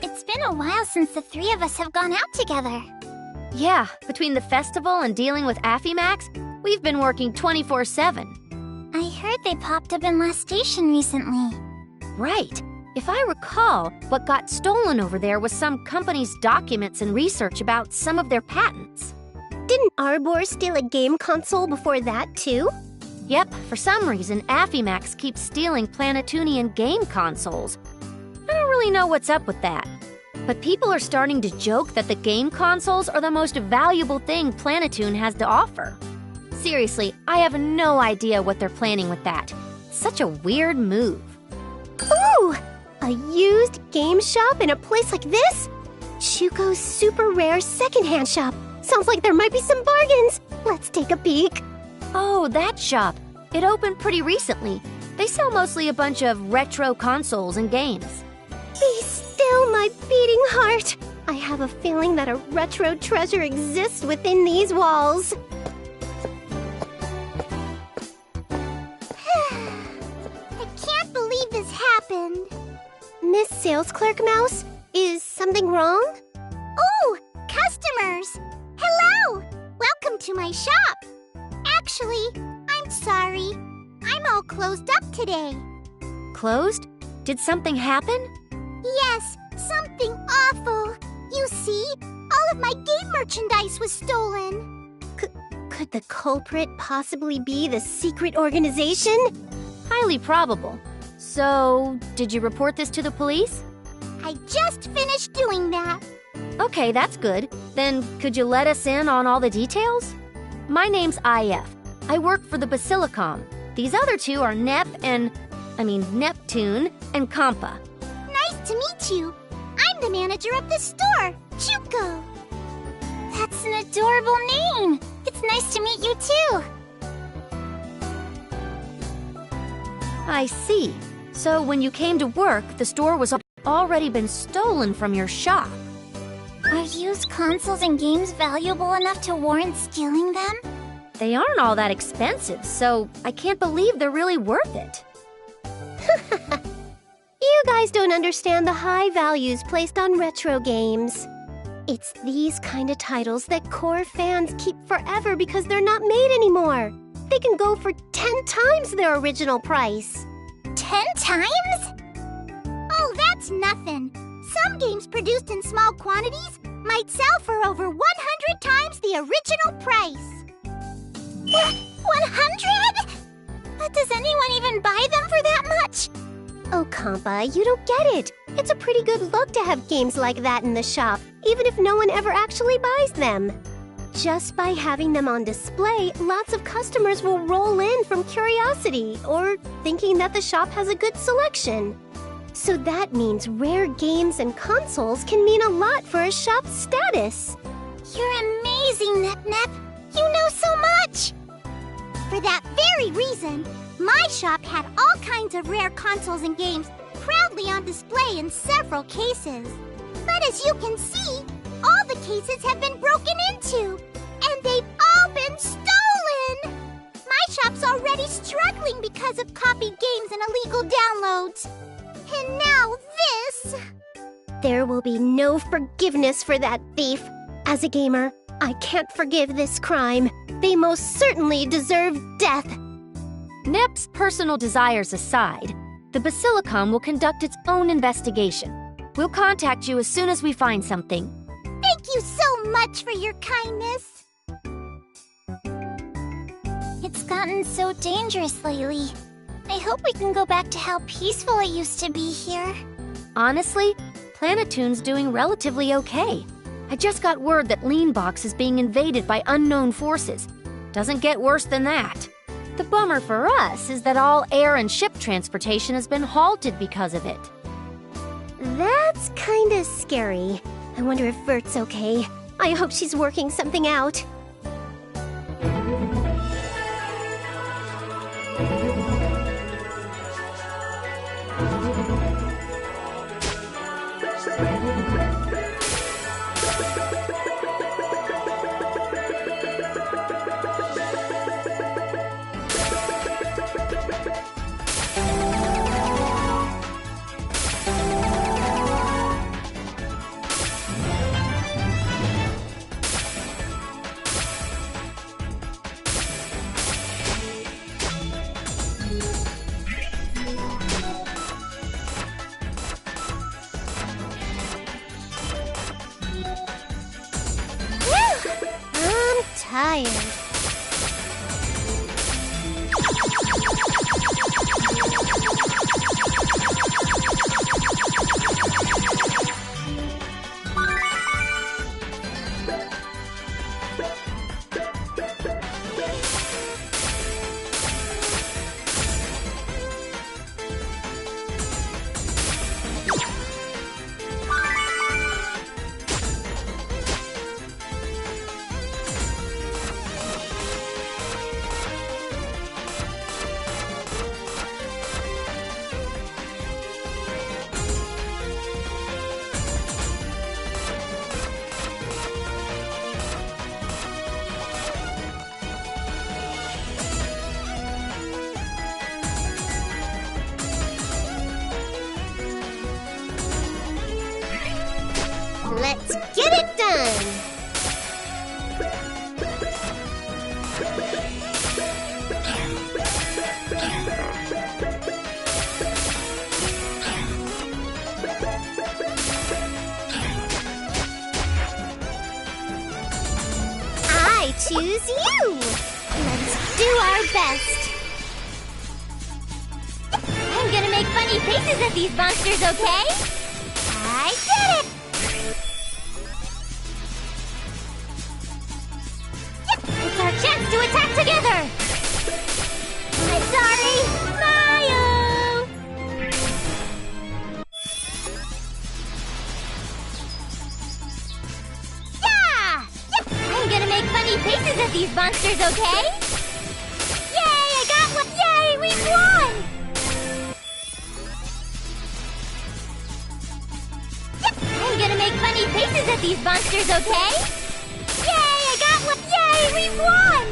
It's been a while since the three of us have gone out together. Yeah, between the festival and dealing with Affimax, we've been working 24/7. I heard they popped up in Last Station recently. Right. If I recall, what got stolen over there was some company's documents and research about some of their patents. Didn't Arbor steal a game console before that, too? Yep, for some reason, Affimax keeps stealing Planetunian game consoles. I don't really know what's up with that. But people are starting to joke that the game consoles are the most valuable thing Planetoon has to offer. Seriously, I have no idea what they're planning with that. Such a weird move. Ooh! A used game shop in a place like this? Shuko's super rare secondhand shop. Sounds like there might be some bargains. Let's take a peek. Oh, that shop. It opened pretty recently. They sell mostly a bunch of retro consoles and games. Be still, my beating heart. I have a feeling that a retro treasure exists within these walls. I can't believe this happened. Miss Sales Clerk Mouse, is something wrong? Oh, customers! Hello! Welcome to my shop. Actually, I'm sorry. I'm all closed up today. Closed? Did something happen? Yes, something awful. You see, all of my game merchandise was stolen. Could the culprit possibly be the secret organization? Highly probable. So, did you report this to the police? I just finished doing that. Okay, that's good. Then, could you let us in on all the details? My name's IF. I work for the Basilicom. These other two are Neptune and Kampa. Nice to meet you. I'm the manager of the store, Chuko. That's an adorable name. It's nice to meet you too. I see. So when you came to work, the store was already been stolen from your shop. Are used consoles and games valuable enough to warrant stealing them? They aren't all that expensive, so I can't believe they're really worth it. You guys don't understand the high values placed on retro games. It's these kind of titles that core fans keep forever because they're not made anymore. They can go for 10 times their original price. 10 times? Oh, that's nothing. Some games produced in small quantities might sell for over 100 times the original price. 100? But does anyone even buy them for that much? Oh, Kampa, you don't get it. It's a pretty good look to have games like that in the shop, even if no one ever actually buys them. Just by having them on display, lots of customers will roll in from curiosity or thinking that the shop has a good selection. So that means rare games and consoles can mean a lot for a shop's status. You're amazing, Nep. You know so much! For that very reason, my shop had all kinds of rare consoles and games proudly on display in several cases. But as you can see, all the cases have been broken into, and they've all been stolen! My shop's already struggling because of copied games and illegal downloads. And now this! There will be no forgiveness for that thief. As a gamer, I can't forgive this crime. They most certainly deserve death. Nep's personal desires aside, the Basilicom will conduct its own investigation. We'll contact you as soon as we find something. Thank you so much for your kindness. have gotten so dangerous lately. I hope we can go back to how peaceful it used to be here. Honestly, Planetoon's doing relatively okay. I just got word that Leanbox is being invaded by unknown forces. Doesn't get worse than that. The bummer for us is that all air and ship transportation has been halted because of it. That's kinda scary. I wonder if Vert's okay. I hope she's working something out. Tired. Let's get it done! I choose you! Let's do our best! I'm gonna make funny faces at these monsters, okay? I did it! It's our chance to attack together! I'm sorry, Mario! Yeah! I'm gonna make funny faces at these monsters, okay? Yay, I got one! Yay, we won! I'm gonna make funny faces at these monsters, okay? Yay, I got one! Yay, we won!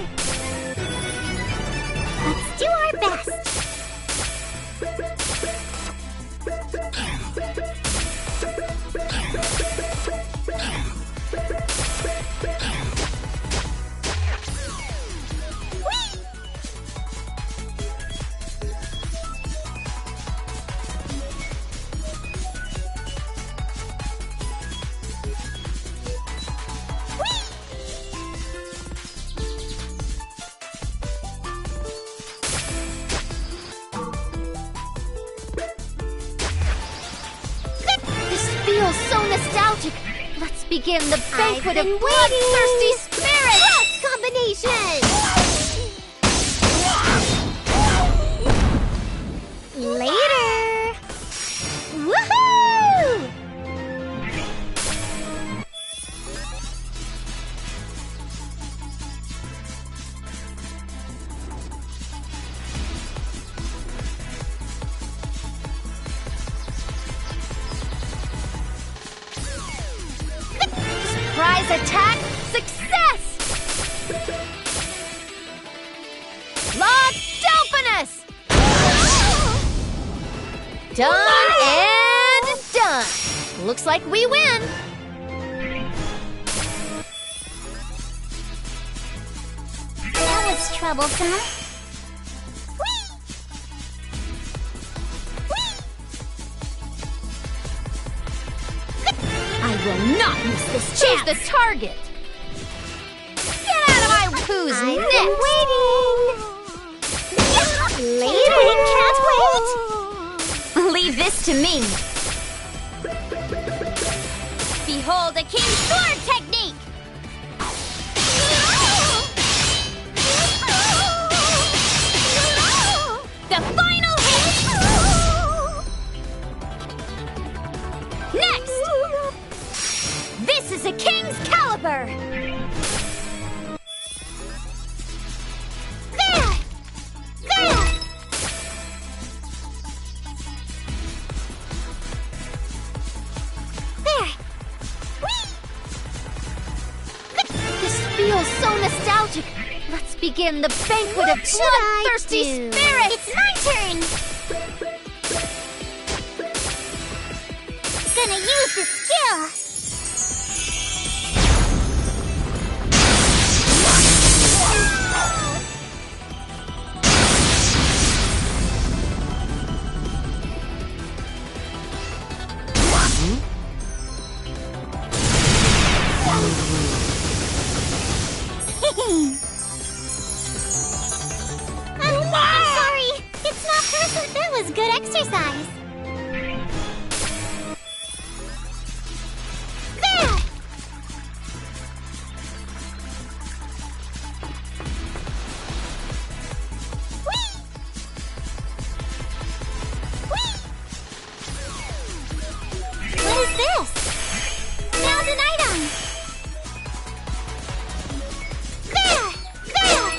Let's do our best. Feels so nostalgic. Let's begin the banquet of been bloodthirsty spirits! Cross combination! Later! Woohoo! Surprise attack! Success! La Delphinus! Done and done! Looks like we win! That was troublesome. I will not miss this chance! Choose the target! Get out of my... Who's I've next? been waiting! Later, can't wait! Leave this to me. Behold a king's sword technique! The final hit! Next! This is a king's caliber! There! There! There! This feels so nostalgic. Let's begin the banquet of bloodthirsty spirits. It's my turn. Gonna use this skill. I'm sorry. It's not personal. That was good exercise. There! Whee! Whee! What is this? Found an item! There! There!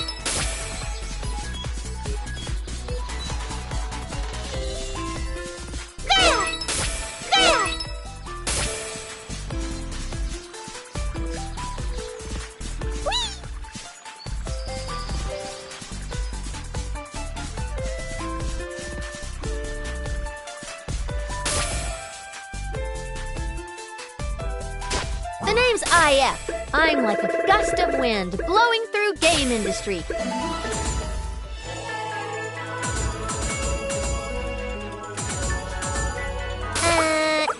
There! There! Whee! The name's IF. I'm like a gust of wind blowing through game industry.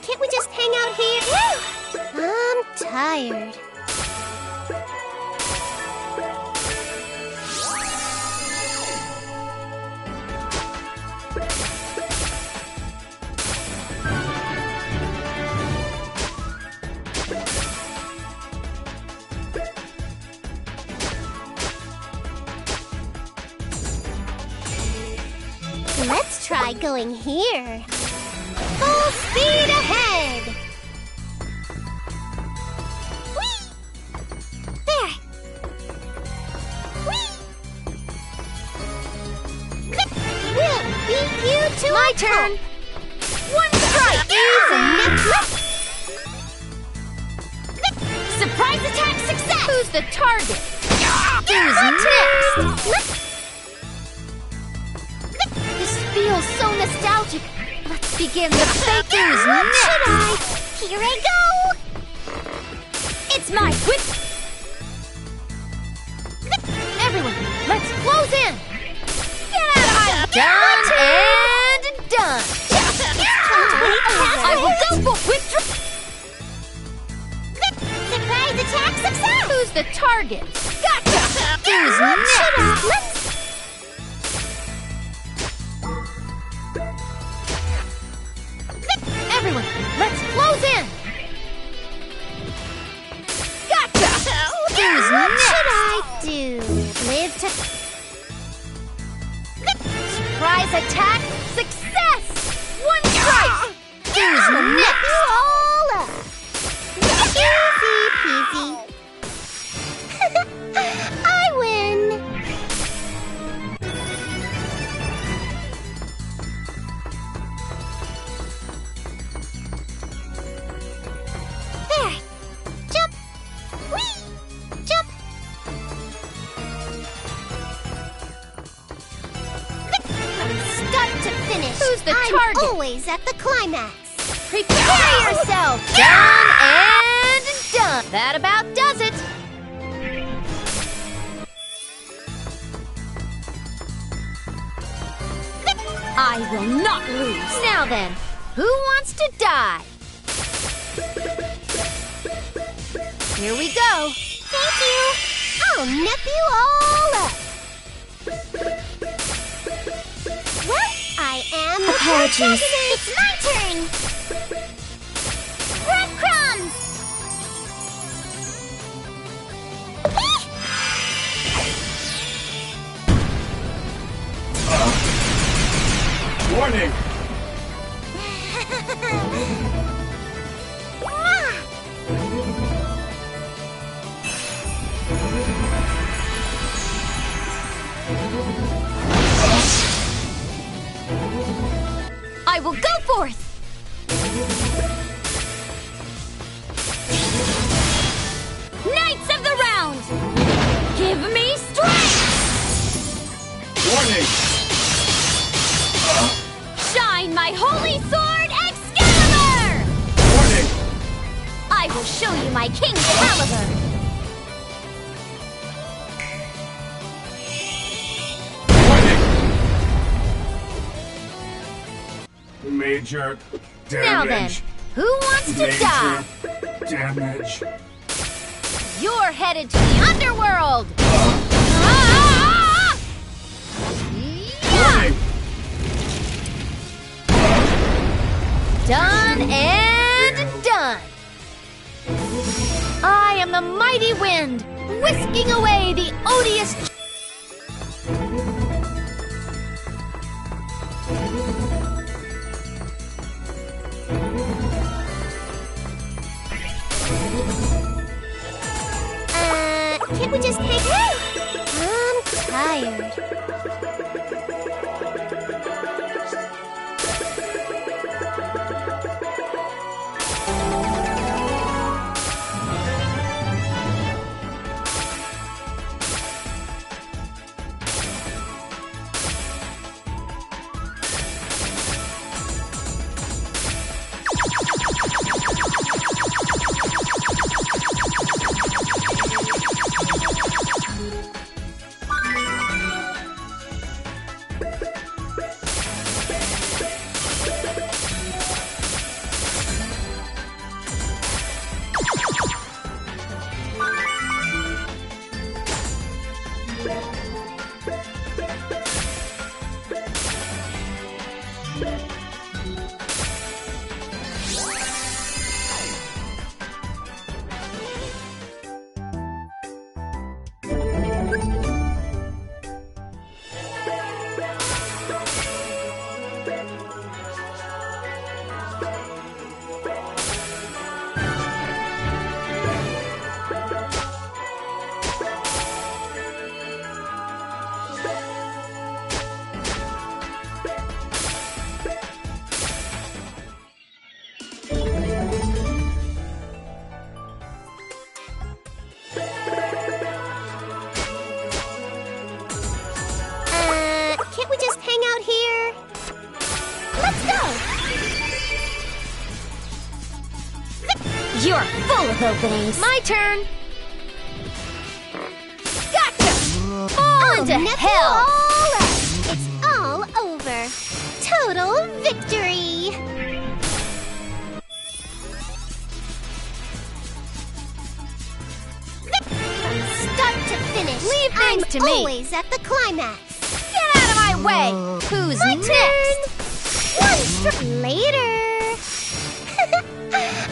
Can't we just hang out here? I'm tired. Let's try going here. Full speed ahead! Whee! There! Whee! We'll beat you to My a turn. pulp. One strike. Surprise attack success! Who's the target? Who's next? This feels so nostalgic. Let's begin the baker's next. Here I go! It's my whip! Everyone, let's close in. Get out of my done and done. I will go for whip Surprise attack success! Who's the target? Gotcha! Who's next? Everyone, let's close in. Gotcha! Who's What next? should I do? Live to... Surprise attack success. One strike. Who's next? All up. Easy peasy. I win. There. Jump. Whee. Jump. From start to finish, Who's the I'm target? always at the climax. Prepare yourself. Done and done. That about does it. I will not lose! Now then, who wants to die? Here we go. Thank you. I'll nip you all up. And the Apologies. It's my turn! Breadcrumbs! Warning! I will go forth! Knights of the round! Give me strength! Warning! Shine my holy sword, Excalibur! Warning! I will show you my king's caliber! Major damage. Now then, who wants to die? Damage. You're headed to the underworld! Ah! Yeah! Done and done! I am the mighty wind, whisking away the odious... Can't we just hang out? I'm tired. Can't we just hang out here? Let's go! You're full of openings. My turn. Gotcha! On to hell! All out. It's all over. Total victory! From start to finish, Leave things I'm to me. always at the climax. Get out of my way! Who's My next? turn! One stroke later!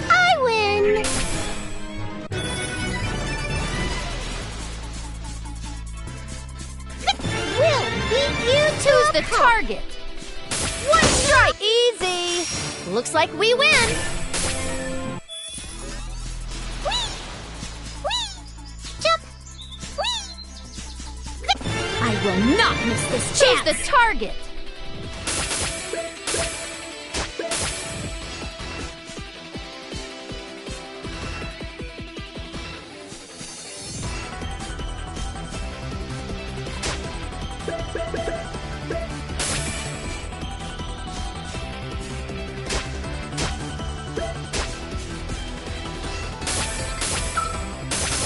I win! We'll beat you to Who's a the pulp. target? One strike! Easy! Looks like we win! Jump! I will not miss this chance! Who's the target?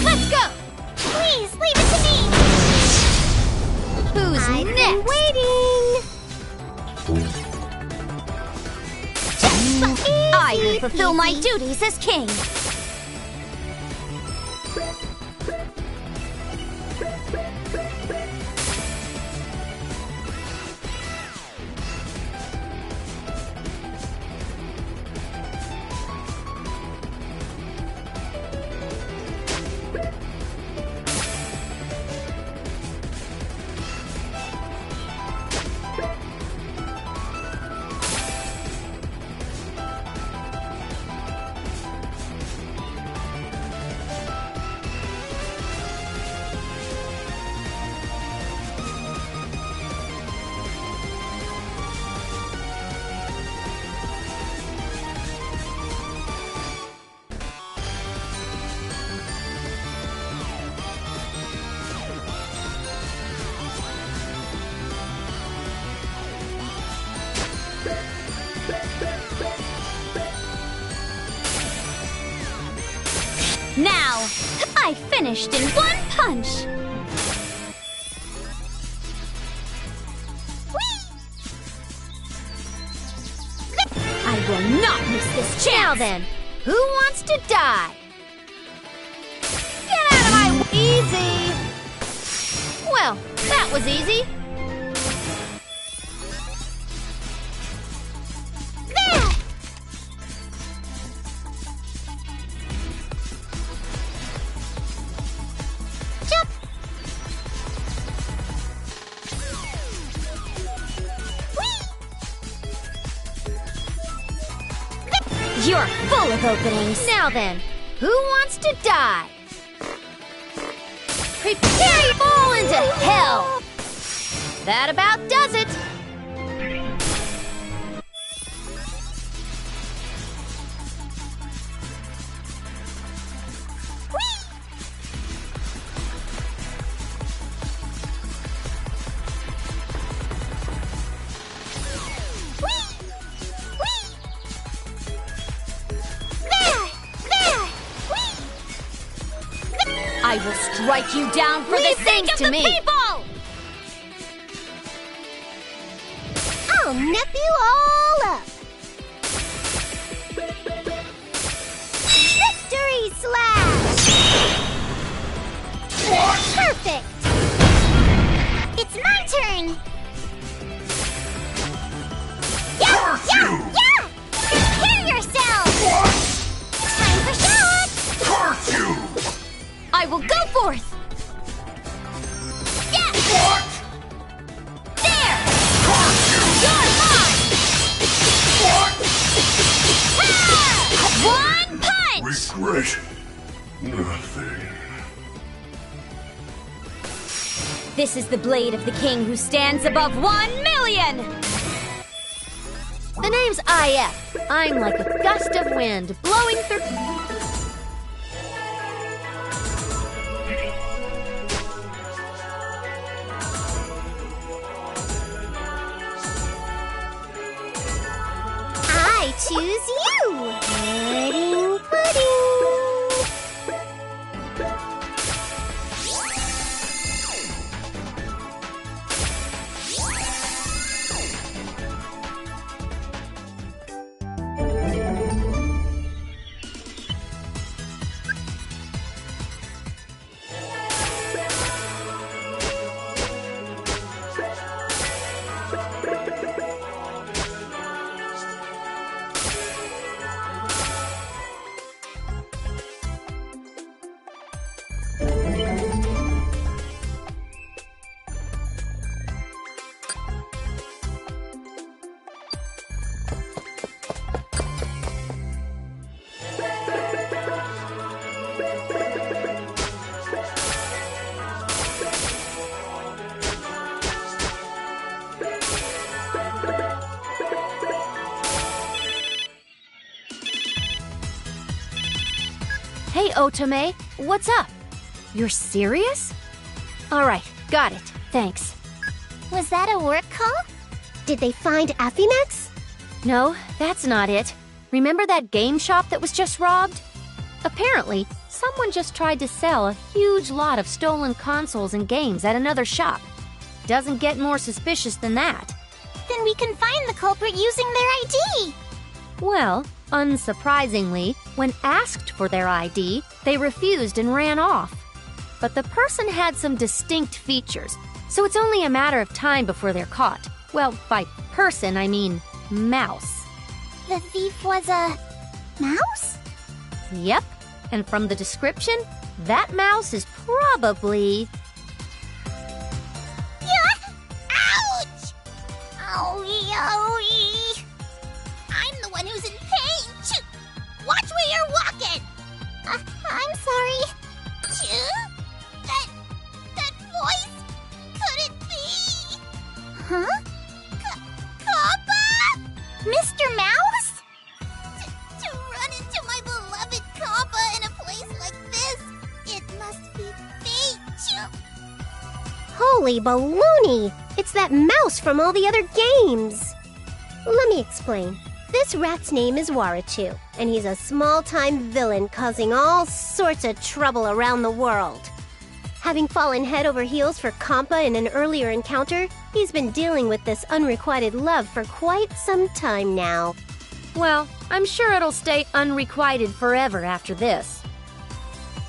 Let's go! Please, leave it to me! Who's I've been next? waiting! I will fulfill my duties as king! Now, I finished in one punch! I will not miss this chance! Now then, who wants to die? Get out of my way! Easy! Well, that was easy. There! Jump! You're full of openings. Now then, who wants to die? Prepare to fall into hell! That about does it. I will strike you down for the things to me. People! I'll nip you all up. Victory slash! Perfect! It's my turn! Yeah! Yeah! Yeah! Prepare yourself! Time for shock! Curse you! I will go forth! Yeah! What? There! Curse you! You're mine! What? Ha! One punch! Regret nothing. This is the blade of the king who stands above 1,000,000! The name's IF. I'm like a gust of wind blowing through... I choose you! Pudding, pudding! Hey, Otome, what's up? You're serious? All right, got it. Thanks. Was that a work call? Did they find Affimax? No, that's not it. Remember that game shop that was just robbed? Apparently, someone just tried to sell a huge lot of stolen consoles and games at another shop. Doesn't get more suspicious than that. Then we can find the culprit using their ID! Well, unsurprisingly, when asked for their ID, they refused and ran off. But the person had some distinct features, so it's only a matter of time before they're caught. Well, by person, I mean mouse. The thief was a... mouse? Yep, and from the description, that mouse is probably... Yeah! Ouch! Owie, owie! I'm the one who's in pain! Choo! Watch where you're walking! I'm sorry. Choo? That voice? Could it be? Huh? Kappa? Mr. Mouse? To run into my beloved Kappa in a place like this, it must be fate. Choo! Holy baloney! It's that mouse from all the other games! Let me explain. This rat's name is Warachu, and he's a small-time villain causing all sorts of trouble around the world. Having fallen head over heels for Kampa in an earlier encounter, he's been dealing with this unrequited love for quite some time now. Well, I'm sure it'll stay unrequited forever after this.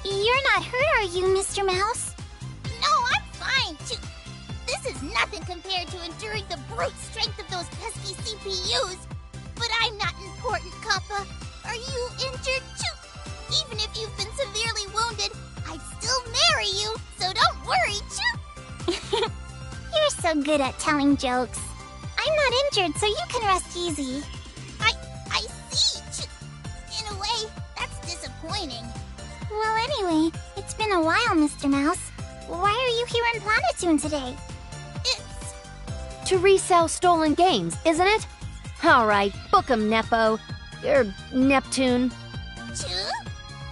You're not hurt, are you, Mr. Mouse? No, I'm fine, too. This is nothing compared to enduring the brute strength of those pesky CPUs. But I'm not important, Kappa. Are you injured, too? Even if you've been severely wounded, I'd still marry you, so don't worry, too. You're so good at telling jokes. I'm not injured, so you can rest easy. I see, Choo. In a way, that's disappointing. Well, anyway, it's been a while, Mr. Mouse. Why are you here in Planetoon today? To resell stolen games, isn't it? All right, book 'em, Nepo. Neptune. Choo?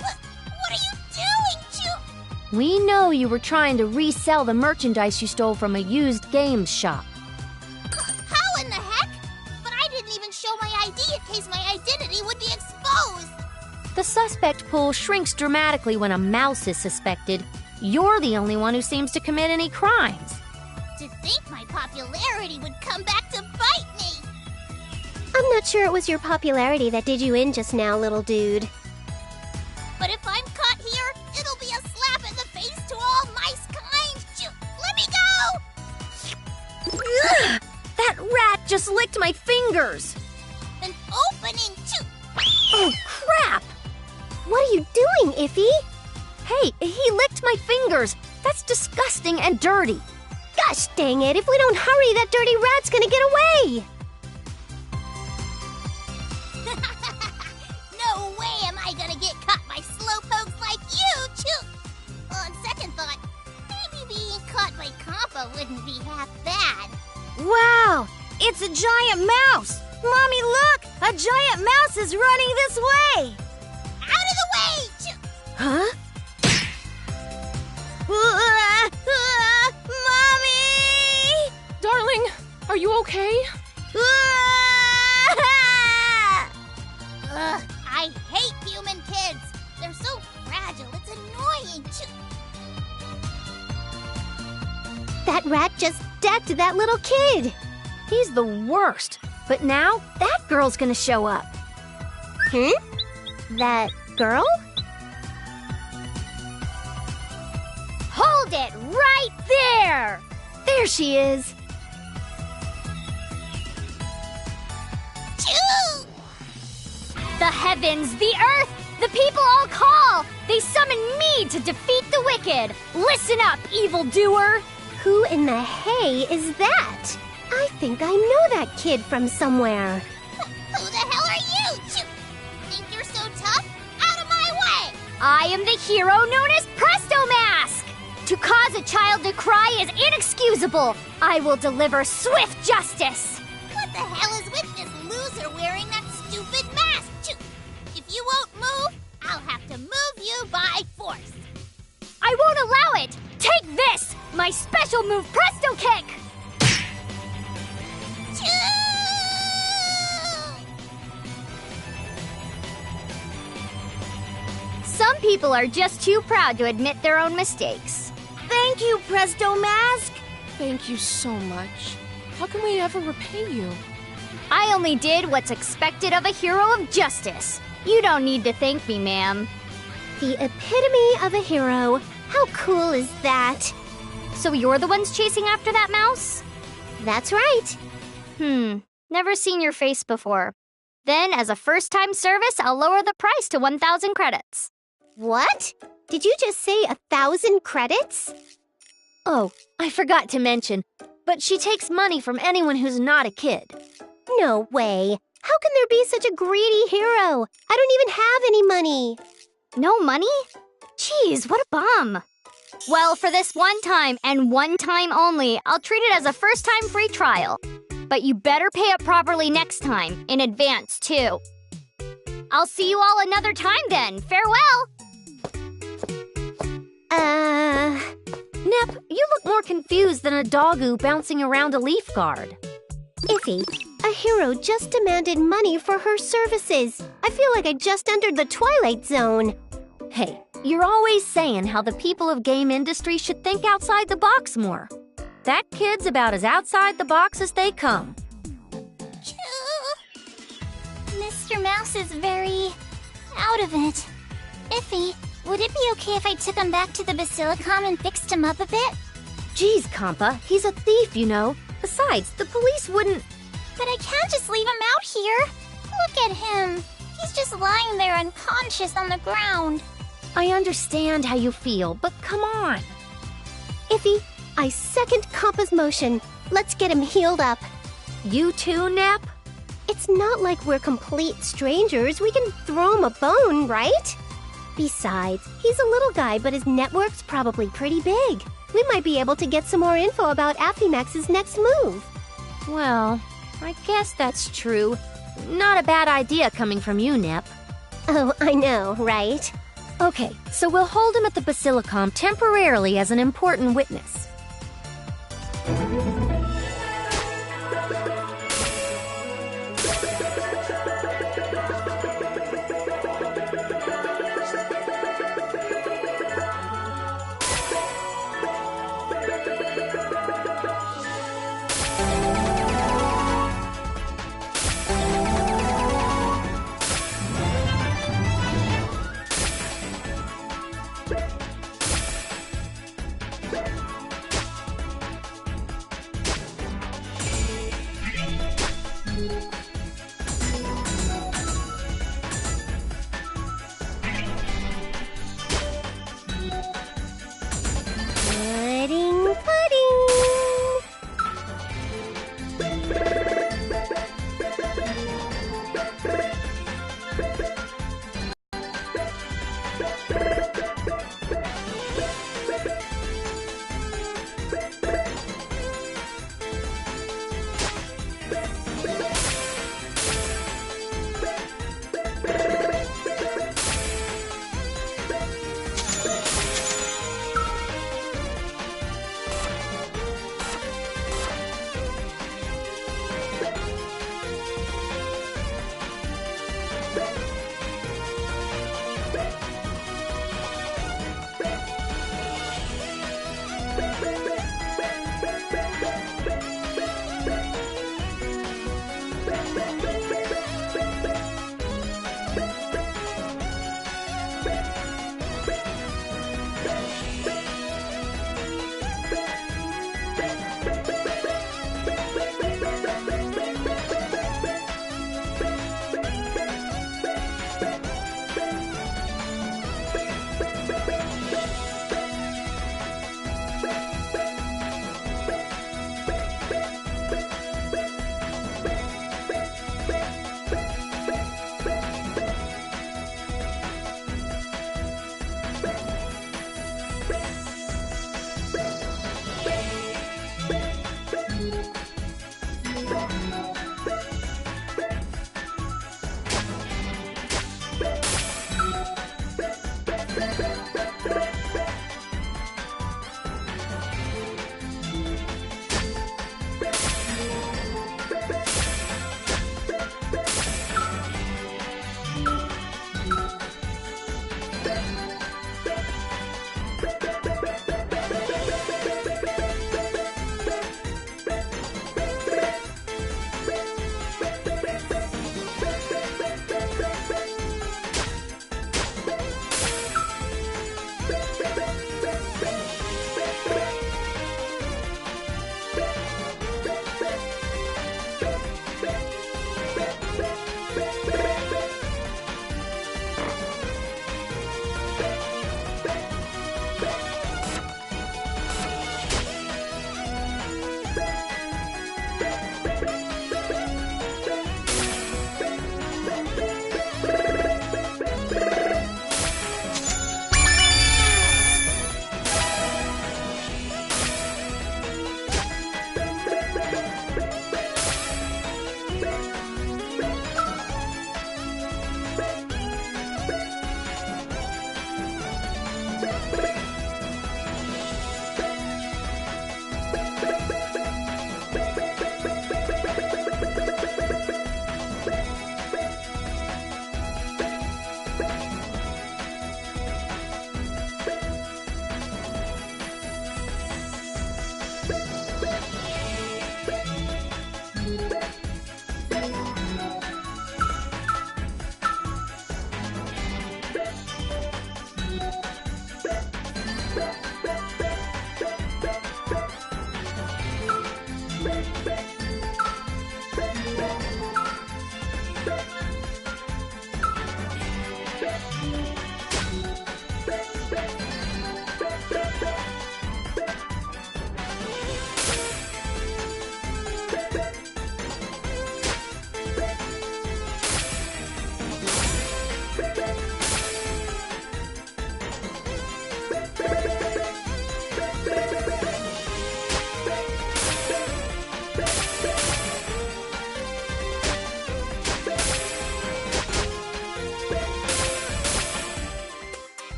What are you doing, Choo? We know you were trying to resell the merchandise you stole from a used games shop. How in the heck? But I didn't even show my ID in case my identity would be exposed. The suspect pool shrinks dramatically when a mouse is suspected. You're the only one who seems to commit any crimes. To think my popularity would come back to bite me. I'm not sure it was your popularity that did you in just now, little dude. But if I'm caught here, it'll be a slap in the face to all mice kind. Let me go! That rat just licked my fingers! An opening, too! Oh, crap! What are you doing, Iffy? Hey, he licked my fingers! That's disgusting and dirty! Gosh dang it, if we don't hurry, that dirty rat's gonna get away! No way am I gonna get caught by slowpokes like you, Choo! On second thought, maybe being caught by Kampa wouldn't be half bad. Wow! It's a giant mouse! Mommy, look! A giant mouse is running this way! Out of the way, Choo! Huh? Mommy! Darling, are you okay? I hate human kids. They're so fragile. It's annoying. That rat just decked that little kid. He's the worst. But now, that girl's gonna show up. That girl? Hold it right there! There she is. Choo! The heavens, the earth, the people all call! They summon me to defeat the wicked! Listen up, evildoer! Who in the hay is that? I think I know that kid from somewhere. Who the hell are you? Think you're so tough? Out of my way! I am the hero known as Presto Mask! To cause a child to cry is inexcusable! I will deliver swift justice! What the hell is with this loser wearing that stupid mask? If you won't move, I'll have to move you by force. I won't allow it! Take this! My special move, Presto Kick! Some people are just too proud to admit their own mistakes. Thank you, Presto Mask! Thank you so much. How can we ever repay you? I only did what's expected of a hero of justice. You don't need to thank me, ma'am. The epitome of a hero. How cool is that? So you're the ones chasing after that mouse? That's right. Never seen your face before. Then, as a first-time service, I'll lower the price to 1,000 credits. What? Did you just say 1,000 credits? Oh, I forgot to mention, but she takes money from anyone who's not a kid. No way. How can there be such a greedy hero? I don't even have any money. No money? Jeez, what a bum. Well, for this one time, and one time only, I'll treat it as a first-time free trial. But you better pay up properly next time, in advance, too. I'll see you all another time then. Farewell! Nep, you look more confused than a doggo bouncing around a leaf guard. Iffy, A hero just demanded money for her services. I feel like I just entered the Twilight Zone. Hey, you're always saying how the people of game industry should think outside the box more. That kid's about as outside the box as they come. Mr. Mouse is very out of it. Iffy, would it be okay if I took him back to the Basilicom and fixed him up a bit? Geez, Compa, he's a thief, you know. Besides, the police wouldn't... But I can't just leave him out here. Look at him. He's just lying there unconscious on the ground. I understand how you feel, but come on. Iffy, I second Compa's motion. Let's get him healed up. You too, Nep? It's not like we're complete strangers. We can throw him a bone, right? Besides, he's a little guy, but his network's probably pretty big. We might be able to get some more info about Affymax's next move. Well, I guess that's true. Not a bad idea coming from you, Nep. Oh, I know, right? Okay, so we'll hold him at the Basilicom temporarily as an important witness.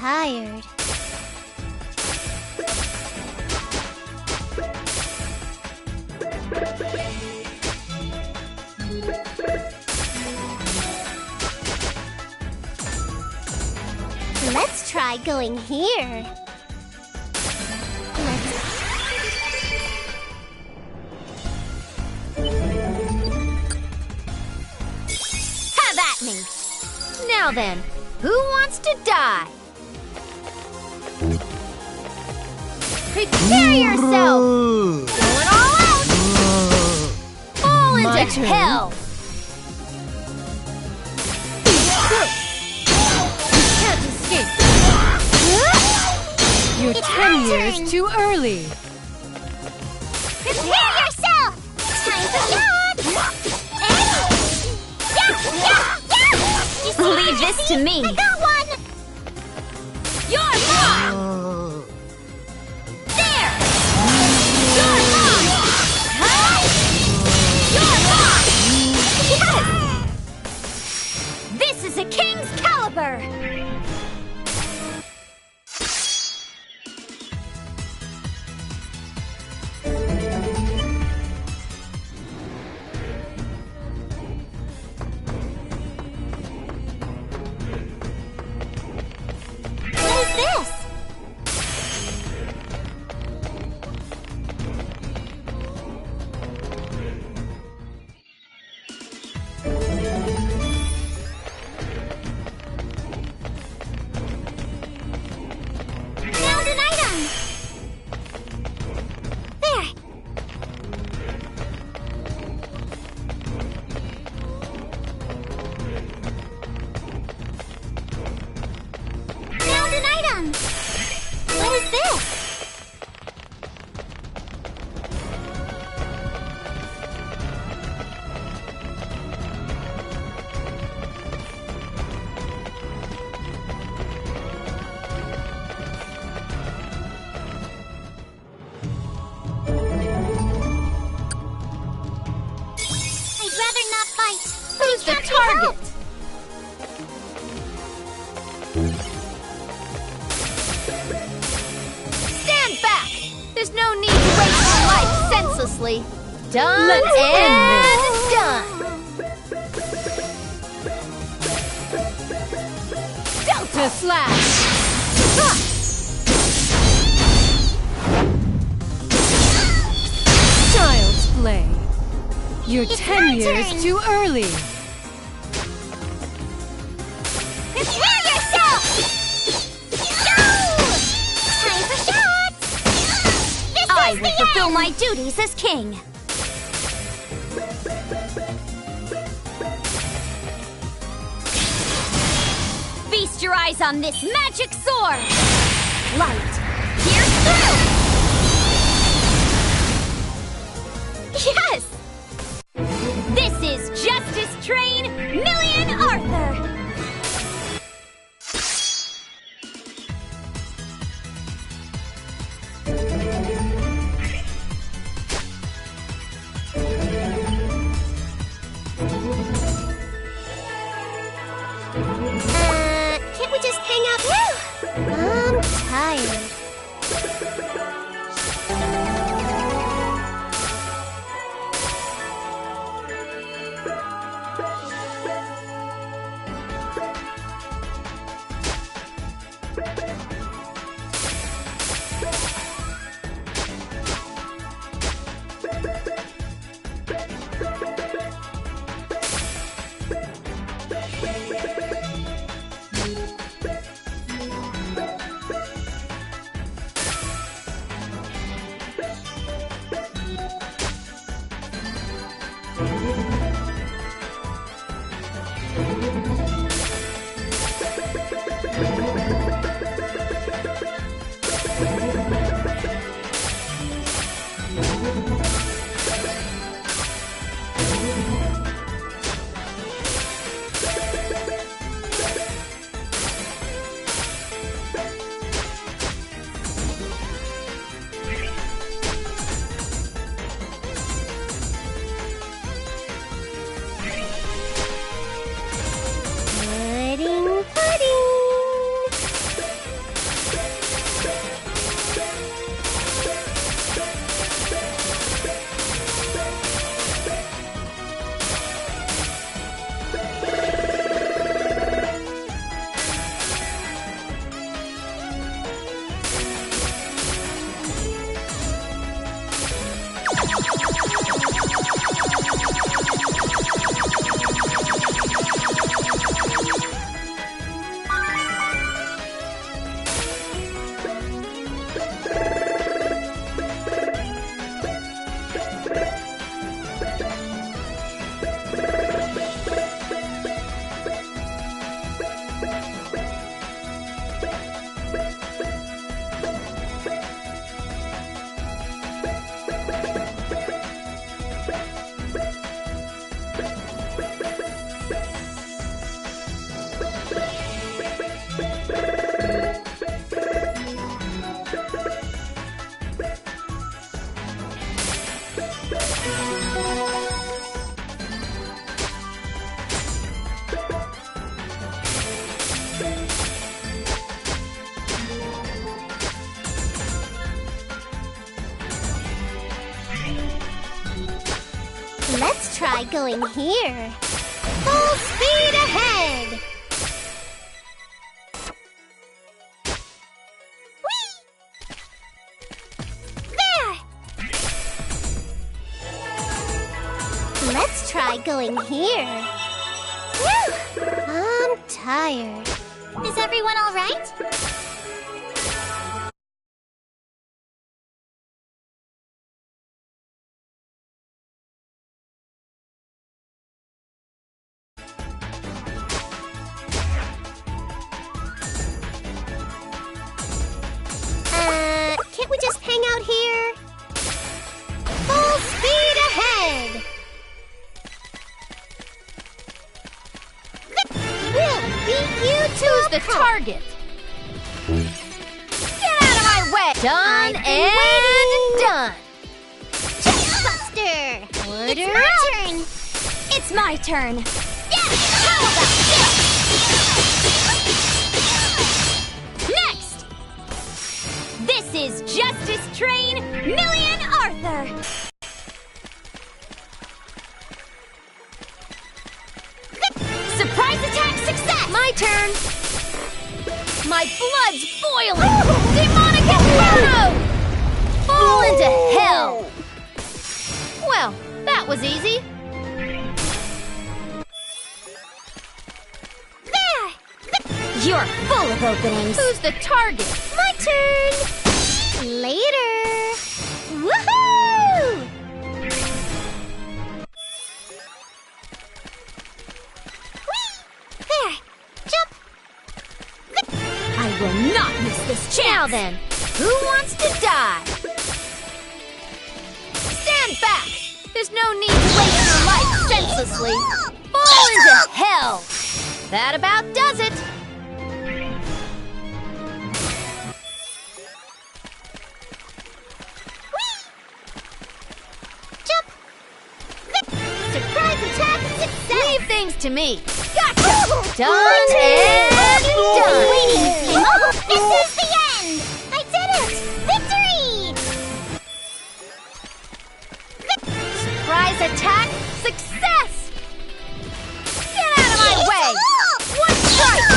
tired. Let's try going here. Have at me! Now then, who wants to die? Prepare yourself! Going all out! Fall into hell! Can't escape! You're 10 years too early! Prepare yourself! Time for shots! Leave this to me! I got one! You're mine! There! You're mine! You're mine! Yes! This is a king's caliber! Who's the target? Stand back! There's no need to waste your life senselessly. Done and done! Delta Slash! Child's play. You're 10 years too early. Prepare yourself! Go! Time for shots! I will fulfill my duties as king. Feast your eyes on this magic sword! Light, pierce through! Yes! This is justice train, Million Arthur! Can't we just hang out now? I'm tired. Let's try going here. Full speed ahead! Whee! There! Let's try going here. Whew! I'm tired. Is everyone all right? Can't we just hang out here? Full speed ahead! We'll beat you to Who's the target? Get out of my way! Done and done! Buster! It's my turn! It's my turn! Yeah! How about this? Next! This is Justice Train, Million Arthur! Surprise attack success! My turn! My blood's boiling! Demonic Inferno! Fall into hell! Well, that was easy. There! You're full of openings. Who's the target? My turn! Later! Woohoo! Whee! There! Jump! I will not miss this chance. Now then, who wants to die? Stand back! There's no need to waste your life senselessly. Full Fall into hell! That about does it! Surprise attack success! Leave things to me! Gotcha! Done and done! This is the end! I did it! Victory! Surprise attack success! Get out of my way! One strike!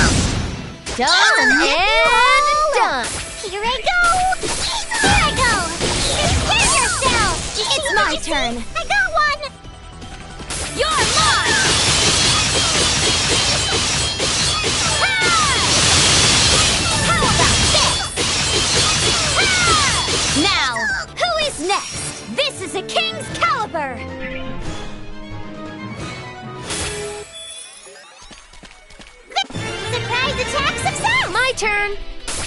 Done and done! Here I go! Here I go! Prepare yourself! It's my turn! I got one! You're mine! How about this? Now, who is next? This is a King's Caliber! Surprise attack success! My turn!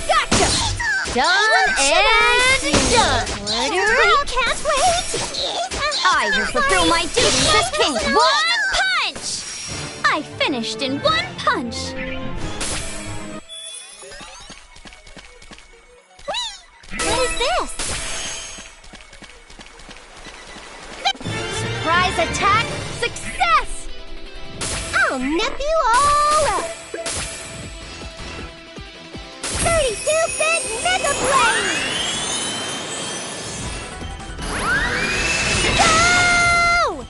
Gotcha! Done and done! I can't wait! I will fulfill my duties as king! One punch! I finished in one punch! What is this? Surprise attack success! I'll nip you all up! 32-bit Mega Blade! Go!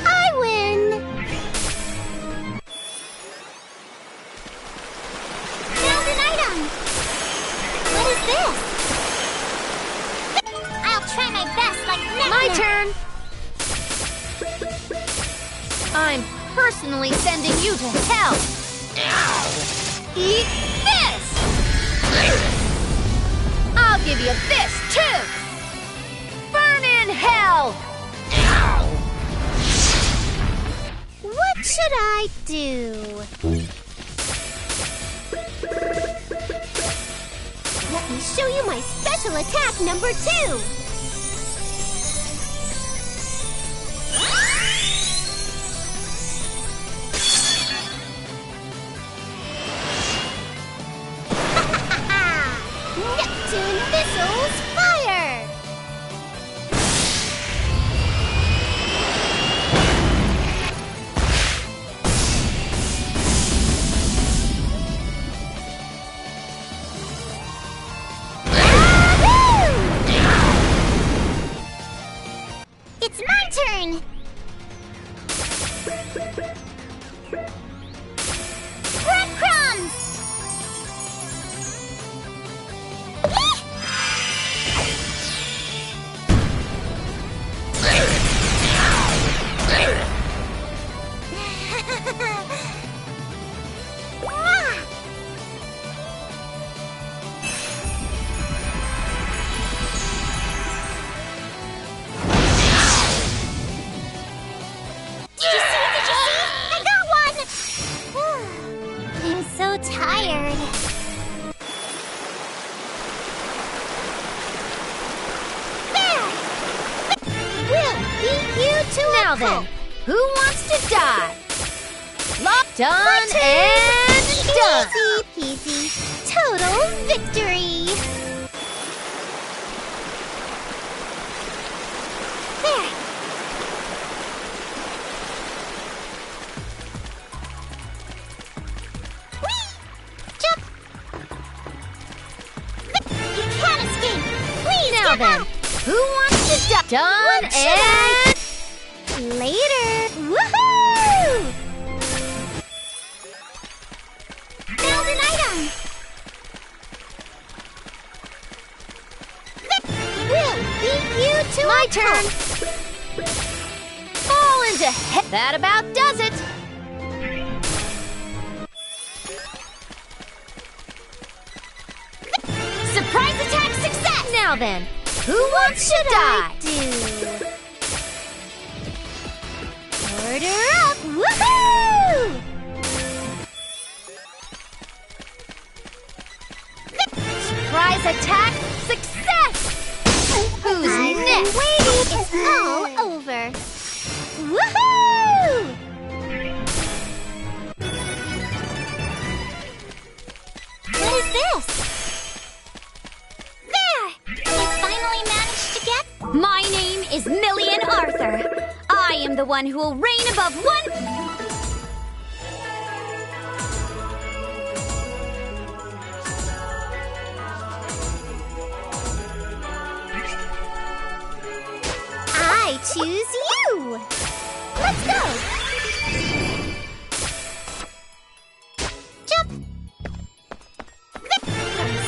I win! Found an item! What is this? I'll try my best like never. My turn! I'm personally sending you to hell! Eat this! I'll give you this, too! Burn in hell! What should I do? Let me show you my special attack number 2! Neptune missiles fire! It's my turn! Breadcrumbs! Tired. There! We'll beat you to Now a then, pulp. who wants to die? Done and done! Easy peasy. Total victory. There. Jump! You can't escape! Please Now get then, up! who wants to die? Done What should and... Later! Woohoo! Found an item! We'll beat you to My a turn! pulp. Fall into hell! That about does it! Surprise attack success! Now then, who wants to die? Do. Order up! Woohoo! Surprise attack success! I'm the one who will reign above one... I choose you! Let's go! Jump! From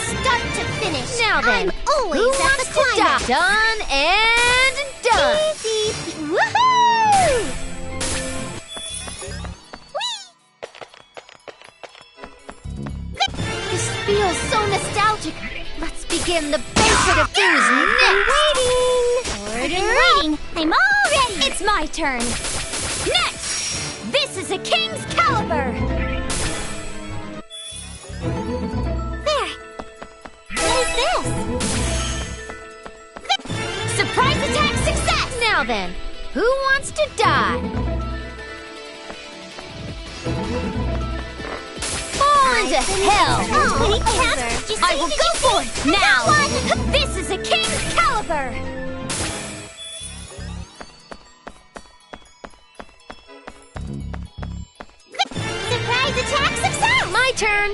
start to finish, Now then, I'm always who at wants the to die? climax. Done and done! Easy! Woohoo! This feels so nostalgic. Let's begin the banquet of who's next. I've been waiting! I'm all ready! It's my turn. Next, this is a king's caliber. There! What is this? Surprise attack success! Now then, who wants to die? Fall into hell! Oh, I will go for it! Now! This is a king's caliber! Surprise attack success! My turn!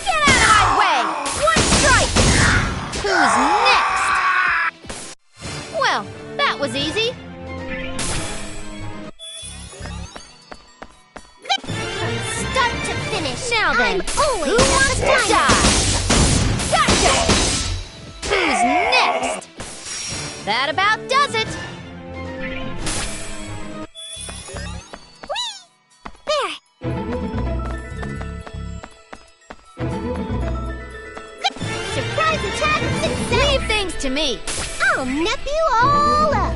Get out of my way! One strike! Who's next? Well, that was easy. From start to finish, Now then, I'm always who wants to die? Gotcha! Who's next? That about does it. There! Surprise attack success! Leave things to me. I'll nip you all up!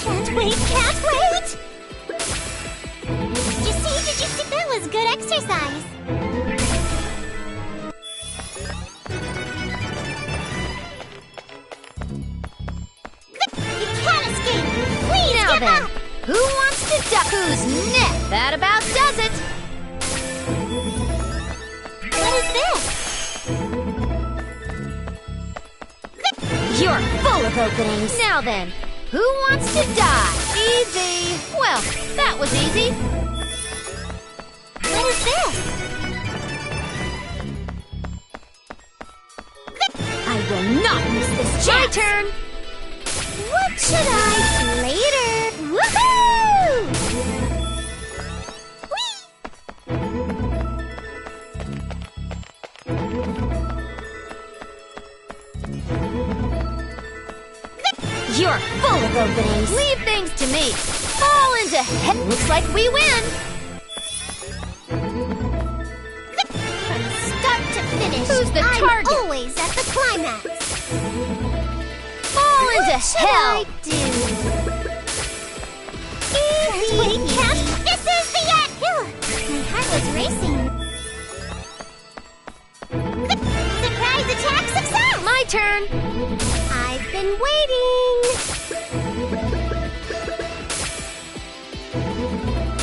Can't wait, can't wait! Did you see? That was good exercise! You can't escape! Please Now give then, up! who wants to die? Who's next? That about does it. What is this? You're full of openings. Now then, who wants to die? Easy. Well, that was easy. What is this? I will not miss this chance. My turn. What should I do later? Woohoo! You're full of openings. Leave things to me. Fall into hell. Looks like we win. From start to finish, Who's the I'm target? always at the climax. Fall into What should hell. I do? Wait, can't. This is the end. My heart was racing. Surprise attack success! My turn. I've been waiting.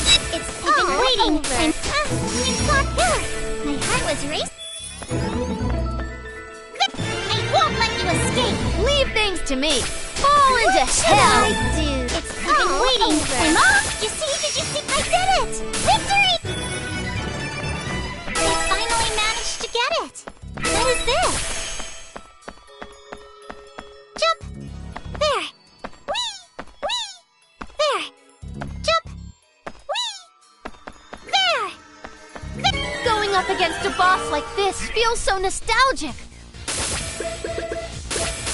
I've been waiting. It's not here. My heart was racing. I won't let you escape. Leave things to me. Fall into What should hell. I do? I've been waiting. I'm off. Did you see? I did it! Victory! I finally managed to get it. What is this? Jump. There. Whee! Whee! There. Jump. Whee! There. Going up against a boss like this feels so nostalgic.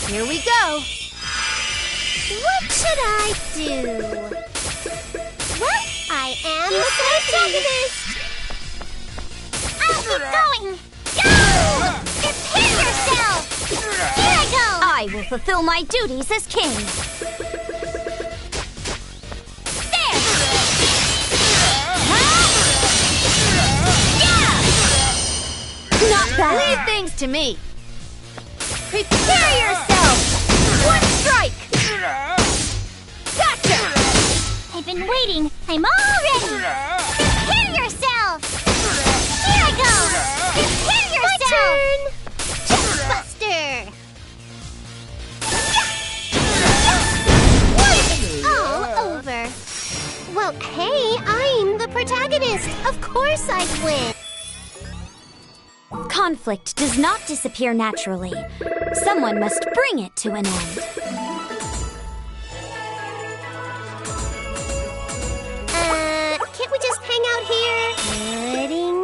Here we go. What should I do? Well, I am the protagonist! I'll keep going! Go! Prepare yourself! Here I go! I will fulfill my duties as king. There! Not bad. Leave things to me. Prepare yourself! One strike! Gotcha! I've been waiting. I'm all ready. Prepare yourself! Here I go! Prepare yourself! My turn! Chestbuster! Oh, best. Of course I'd win. Conflict does not disappear naturally. Someone must bring it to an end. Can't we just hang out here? Pudding.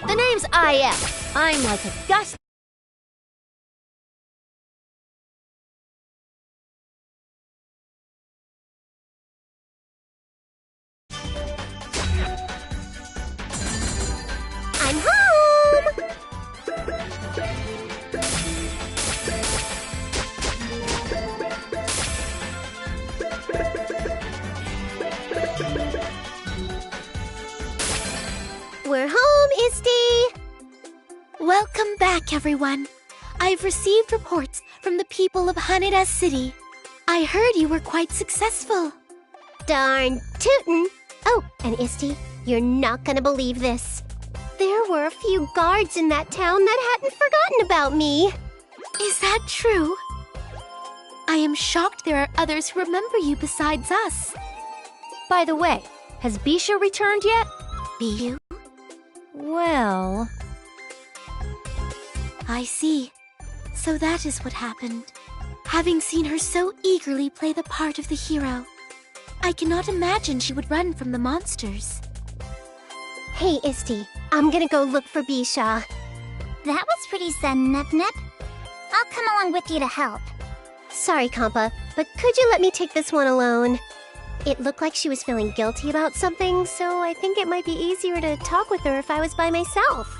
The name's IF. I'm like a gust. I'm home! We're home, Isti! Welcome back, everyone. I've received reports from the people of Haneda City. I heard you were quite successful. Darn tootin'! Oh, and Isti, you're not gonna believe this. There were a few guards in that town that hadn't forgotten about me. Is that true? I am shocked there are others who remember you besides us. By the way, has Bisha returned yet? Bisha? Well... I see. So that is what happened. Having seen her so eagerly play the part of the hero, I cannot imagine she would run from the monsters. Hey, Isti, I'm gonna go look for Bisha. That was pretty sudden, Nep Nep. I'll come along with you to help. Sorry, Compa, but could you let me take this one alone? It looked like she was feeling guilty about something, so I think it might be easier to talk with her if I was by myself.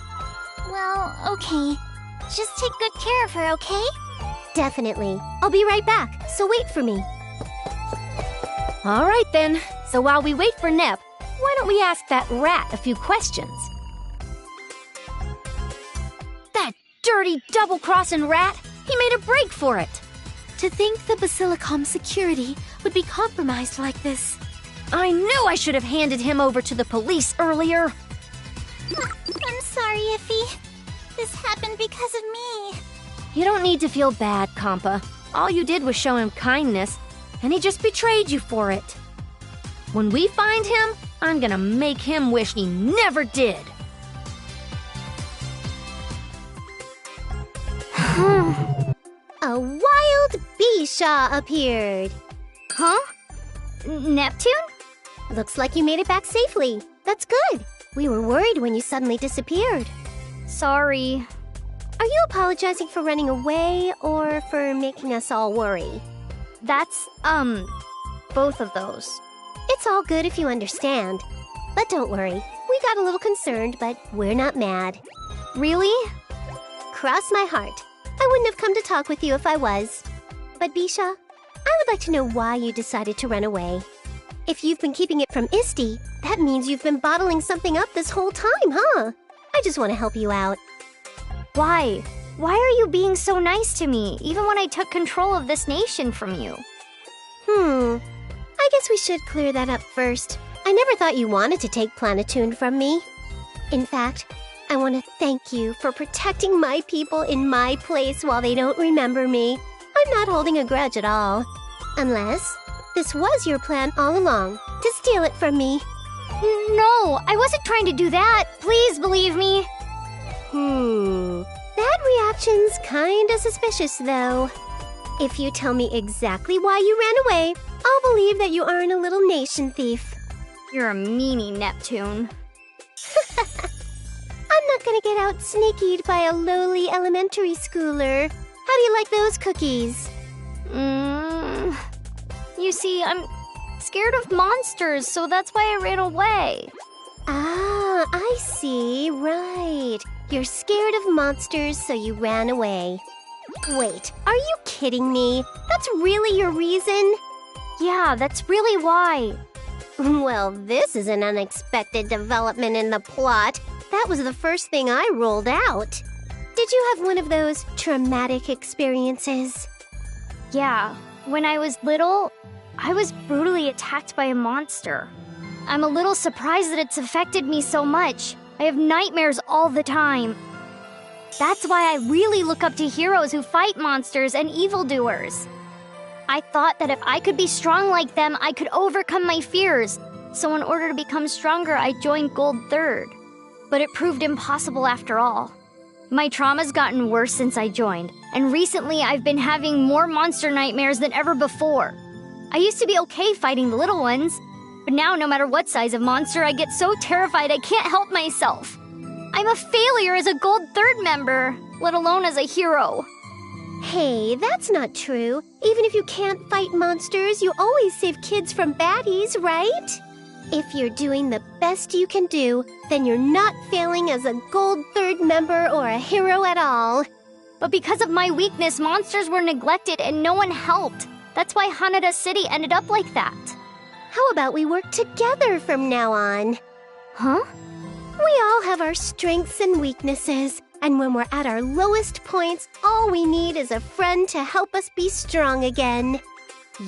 Well, okay. Just take good care of her, okay? Definitely. I'll be right back, so wait for me. All right then. So while we wait for Nep, why don't we ask that rat a few questions? That dirty double-crossing rat! He made a break for it! To think the Basilicom security would be compromised like this. I knew I should have handed him over to the police earlier! I'm sorry, Iffy. This happened because of me. You don't need to feel bad, Compa. All you did was show him kindness, and he just betrayed you for it. When we find him, I'm gonna make him wish he never did. A wild Bisha appeared. Huh? Neptune? Looks like you made it back safely. That's good. We were worried when you suddenly disappeared. Sorry. Are you apologizing for running away or for making us all worry? That's, both of those. It's all good if you understand. But don't worry. We got a little concerned, but we're not mad. Really? Cross my heart. I wouldn't have come to talk with you if I was. But Bisha, I would like to know why you decided to run away. If you've been keeping it from Isti, that means you've been bottling something up this whole time, huh? I just want to help you out. Why? Why are you being so nice to me, even when I took control of this nation from you? I guess we should clear that up first. I never thought you wanted to take Planetoon from me. In fact, I want to thank you for protecting my people in my place while they don't remember me. I'm not holding a grudge at all. Unless this was your plan all along, to steal it from me. No, I wasn't trying to do that. Please believe me. That reaction's kinda suspicious, though. If you tell me exactly why you ran away, I'll believe that you aren't a little nation thief. You're a meanie, Neptune. I'm not gonna get out sneakied by a lowly elementary schooler. How do you like those cookies? You see, I'm scared of monsters, so that's why I ran away. Ah, I see. Right. You're scared of monsters, so you ran away. Wait, are you kidding me? That's really your reason? Yeah, that's really why. Well, this is an unexpected development in the plot. That was the first thing I rolled out. Did you have one of those traumatic experiences? Yeah, When I was little, I was brutally attacked by a monster. I'm a little surprised that it's affected me so much. I have nightmares all the time. That's why I really look up to heroes who fight monsters and evildoers. I thought that if I could be strong like them, I could overcome my fears. So in order to become stronger, I joined Gold 3rd. But it proved impossible after all. My trauma's gotten worse since I joined, and recently I've been having more monster nightmares than ever before. I used to be okay fighting the little ones, but now no matter what size of monster, I get so terrified I can't help myself. I'm a failure as a Gold 3rd member, let alone as a hero. Hey, that's not true. Even if you can't fight monsters, you always save kids from baddies, right? If you're doing the best you can do, then you're not failing as a Gold 3rd member or a hero at all. But because of my weakness, monsters were neglected and no one helped. That's why Hanada City ended up like that. How about we work together from now on? Huh? We all have our strengths and weaknesses, and when we're at our lowest points, all we need is a friend to help us be strong again.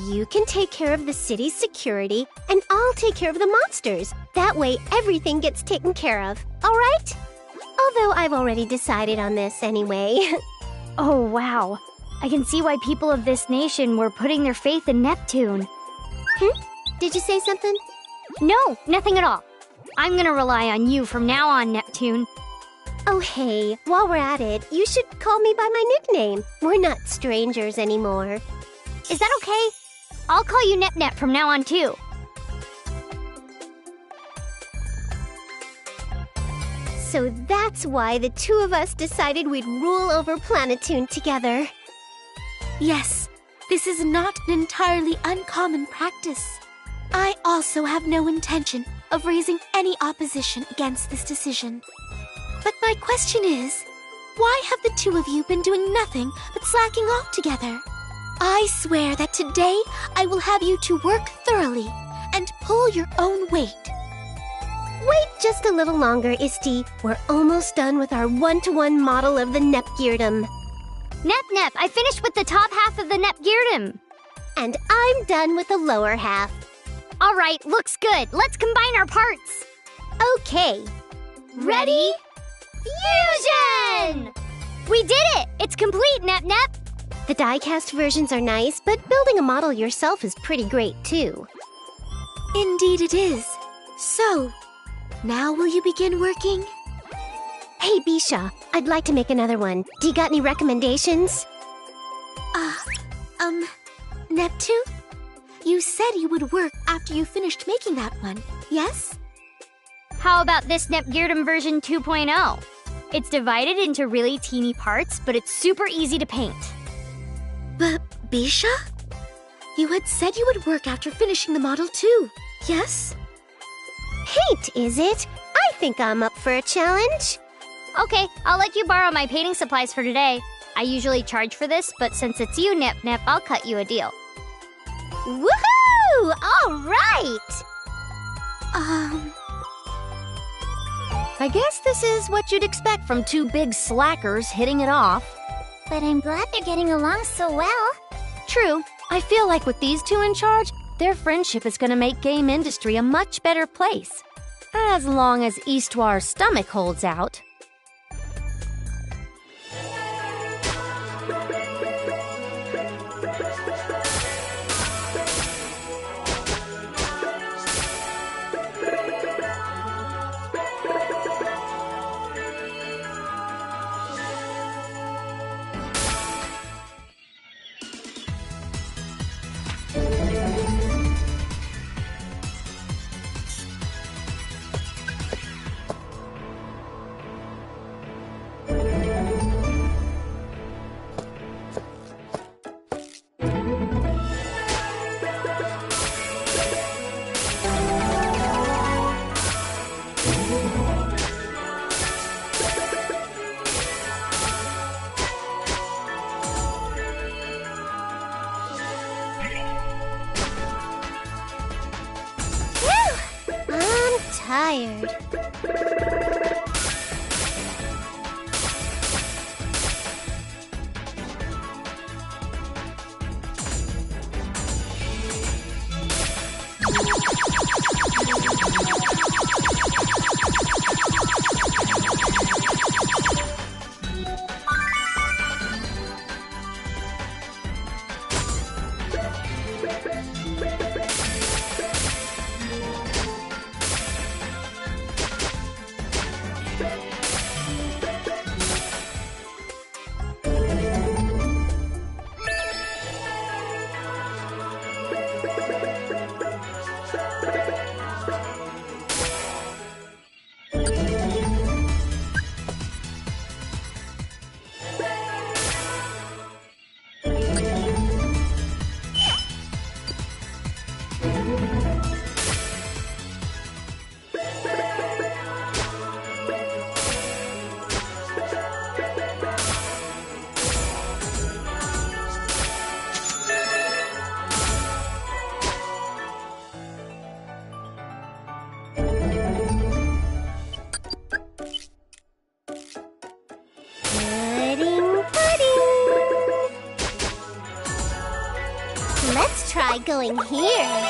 You can take care of the city's security, and I'll take care of the monsters. That way, everything gets taken care of, all right? Although I've already decided on this anyway. Oh, wow. I can see why people of this nation were putting their faith in Neptune. Did you say something? No, nothing at all. I'm gonna rely on you from now on, Neptune. Oh, hey, while we're at it, you should call me by my nickname. We're not strangers anymore. Is that okay? I'll call you Nep-Nep from now on, too. So that's why the two of us decided we'd rule over Planetoon together. Yes, this is not an entirely uncommon practice. I also have no intention of raising any opposition against this decision. But my question is, why have the two of you been doing nothing but slacking off together? I swear that today I will have you to work thoroughly and pull your own weight. Wait just a little longer, Isti. We're almost done with our one-to-one model of the Nepgeardum. Nep-Nep, I finished with the top half of the Nepgeardum. And I'm done with the lower half. All right, looks good. Let's combine our parts. Okay. Ready? Fusion! We did it! It's complete, Nep-Nep! The die-cast versions are nice, but building a model yourself is pretty great, too. Indeed it is. So, now will you begin working? Hey, Bisha, I'd like to make another one. Do you got any recommendations? Neptune? You said you would work after you finished making that one, yes? How about this Nepgeardum version 2.0? It's divided into really teeny parts, but it's super easy to paint. But, Bisha? You had said you would work after finishing the model too, yes? Paint, is it? I think I'm up for a challenge. Okay, I'll let you borrow my painting supplies for today. I usually charge for this, but since it's you, Nep-Nep, I'll cut you a deal. Woohoo! All right! I guess this is what you'd expect from two big slackers hitting it off. But I'm glad they're getting along so well. True. I feel like with these two in charge, their friendship is gonna make game industry a much better place. As long as Eastwar's stomach holds out. Tired. try going here.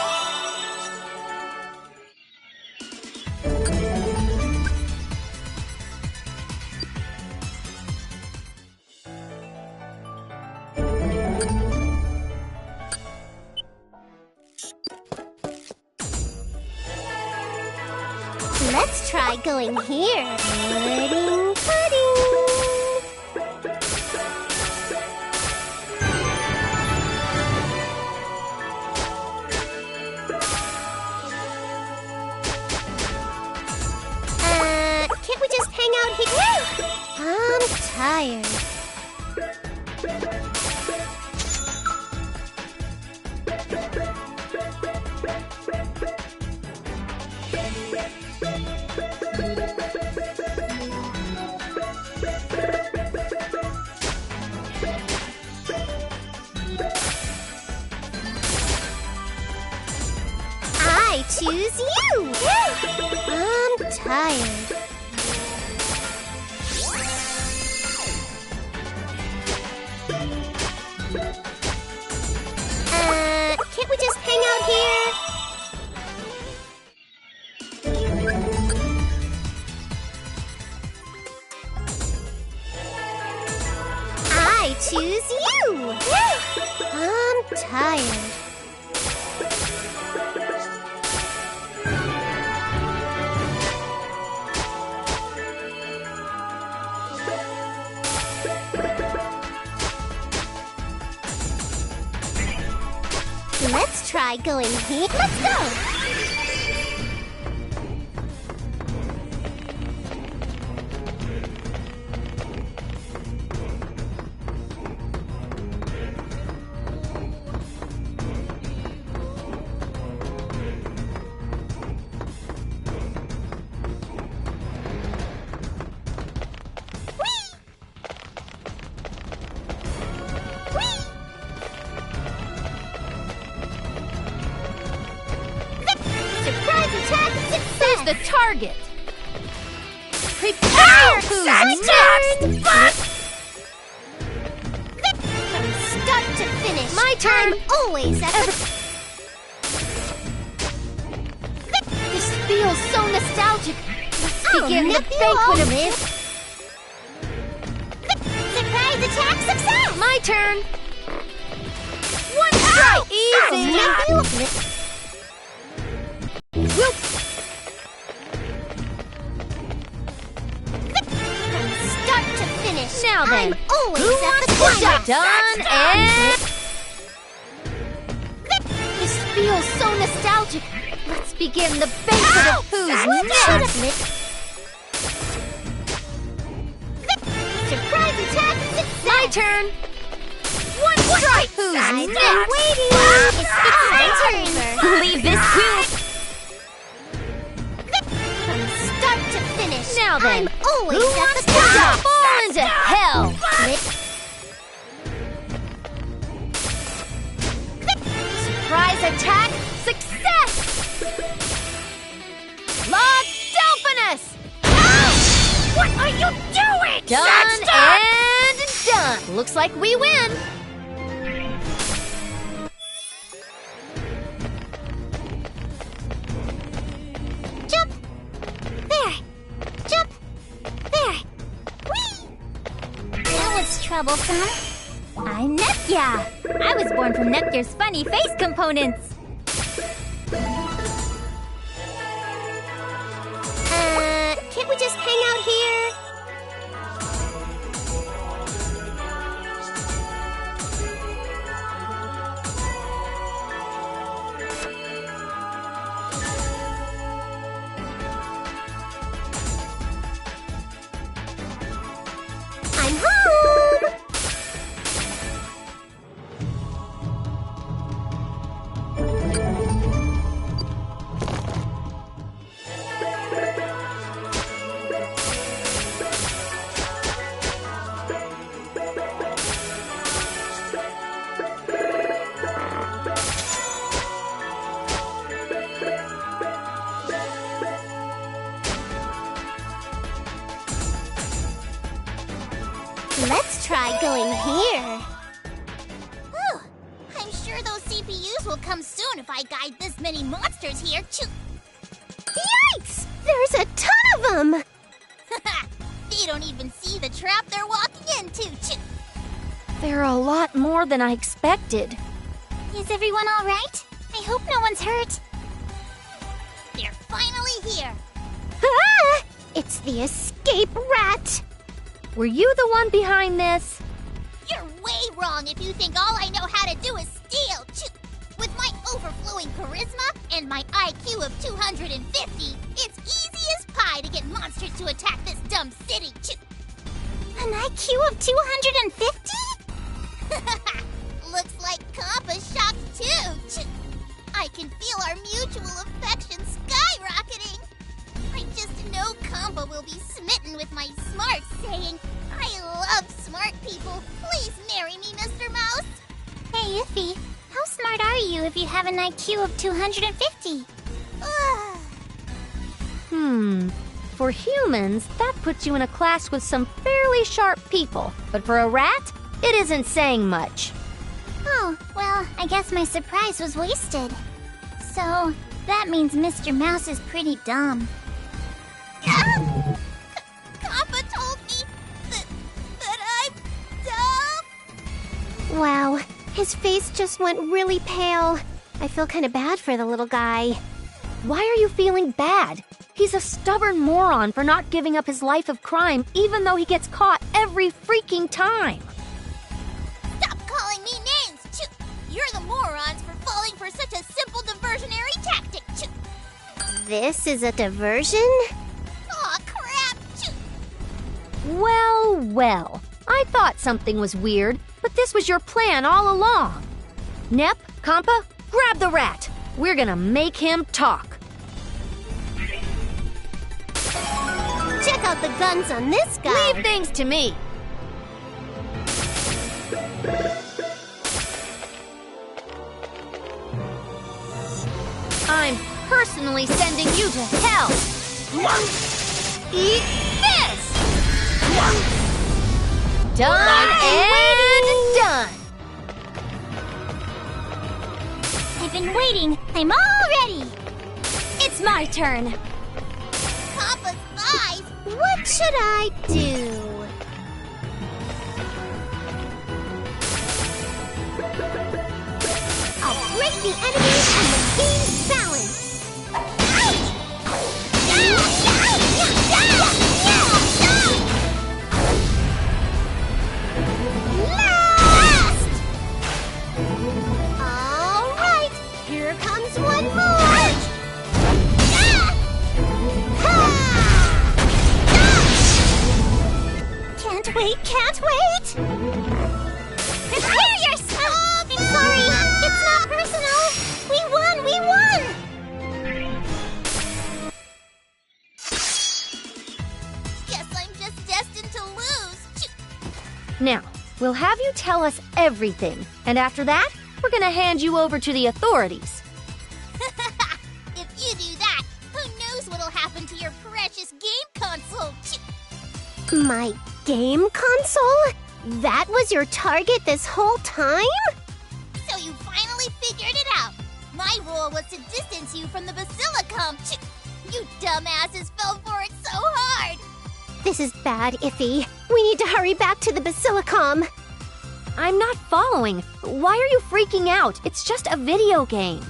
Let's try going here. Pudding, pudding. Can't we just hang out here? I'm tired. I choose you! I'm tired. Can't we just hang out here? I choose you! I'm tired. Let's try going here. Let's go! The target. Prepare! Who's next? From start to finish. My turn. I'm always at the... This feels so nostalgic. Let's begin the banquet of... Surprise attack success! My turn. One strike. Easy. We'll... Now then, I'm always who at the wants to climax? done and... This feels so nostalgic. Let's begin the banquet of who's next. Surprise attack success! My turn. One strike. Who's I've next? been waiting. It's my turn. Leave this wheel. From start to finish. Now then, I'm always who at wants the to climax? fall into hell? Surprise attack success! Lord Delphinus! What are you doing? Done and done. Looks like we win. Jump! There! Jump! There! Whee! That was troublesome. I'm Nepia. I was born from Nepture's funny face components. Can't we just hang out here? I'm home! Let's try going here. Whew. I'm sure those CPUs will come alone if I guide this many monsters here. Yikes! There's a ton of them! They don't even see the trap they're walking into. There are a lot more than I expected. Is everyone all right? I hope no one's hurt. They're finally here. Ah! It's the escape rat! Were you the one behind this? You're way wrong if you think all I know how to do is steal. With my overflowing charisma and my IQ of 250, it's easy as pie to get monsters to attack this dumb city. An IQ of 250? Looks like Compa's shocked too. I can feel our mutual affection skyrocketing. I just know Compa will be smitten with my smarts, saying, I love smart people. Please marry me, Mr. Mouse. Hey, Iffy, how smart are you if you have an IQ of 250? For humans, that puts you in a class with some fairly sharp people. But for a rat, it isn't saying much. Oh, well, I guess my surprise was wasted. So, that means Mr. Mouse is pretty dumb. Compa told me that I'm dumb. Wow, his face just went really pale. I feel kind of bad for the little guy. Why are you feeling bad? He's a stubborn moron for not giving up his life of crime even though he gets caught every freaking time. Stop calling me names. You're the morons for falling for such a simple diversionary tactic. This is a diversion? Aw, crap. Well, well. I thought something was weird, but this was your plan all along. Nep, Compa, grab the rat. We're gonna make him talk. Check out the guns on this guy. Leave things to me. I'm personally sending you to hell. Eat this! Done and done. I've been waiting. I'm all ready. It's my turn. Compa's thighs. What should I do? I'll break the enemy and the game's balance. Last! All right, here comes one more. Can't wait, can't wait! Prepare yourself! I'm sorry, it's not personal! We won! Guess I'm just destined to lose. Now, we'll have you tell us everything, and after that, we're gonna hand you over to the authorities. If you do that, who knows what'll happen to your precious game console? My game console? That was your target this whole time? So you finally figured it out. My rule was to distance you from the Basilicom. You dumbasses fell for it so hard. This is bad, Iffy. We need to hurry back to the Basilicom. I'm not following. Why are you freaking out? It's just a video game.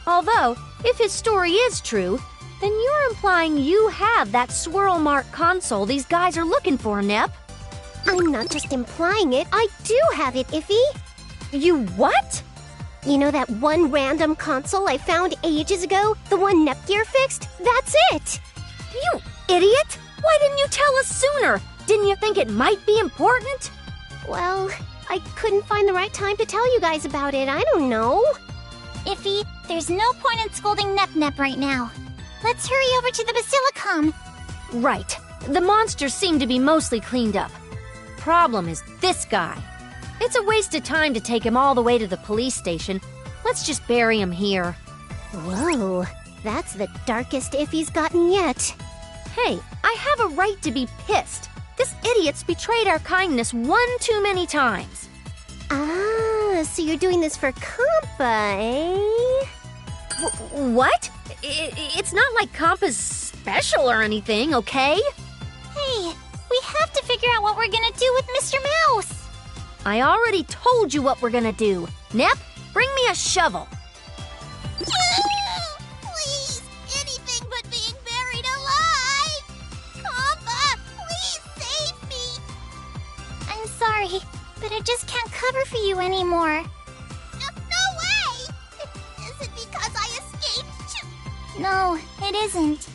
Although, if his story is true, then you're implying you have that swirl mark console these guys are looking for, Nep. I'm not just implying it. I do have it, Iffy. You what? You know that one random console I found ages ago? The one Nepgear fixed? That's it! You idiot! Why didn't you tell us sooner? Didn't you think it might be important? Well, I couldn't find the right time to tell you guys about it. I don't know. Iffy, there's no point in scolding Nep right now. Let's hurry over to the Basilicom. Right. The monsters seem to be mostly cleaned up. Problem is this guy. It's a waste of time to take him all the way to the police station. Let's just bury him here. Whoa, that's the darkest Iffy's gotten yet. Hey, I have a right to be pissed. This idiot's betrayed our kindness one too many times. Ah, so you're doing this for Compa, eh? What? It's not like Compa's special or anything, okay? Hey, we have to figure out what we're gonna do with Mr. Mouse. I already told you what we're gonna do. Nep, bring me a shovel. Please, anything but being buried alive. Compa, please save me. I'm sorry, but I just can't cover for you anymore. No way! Is it because I escaped? No, it isn't.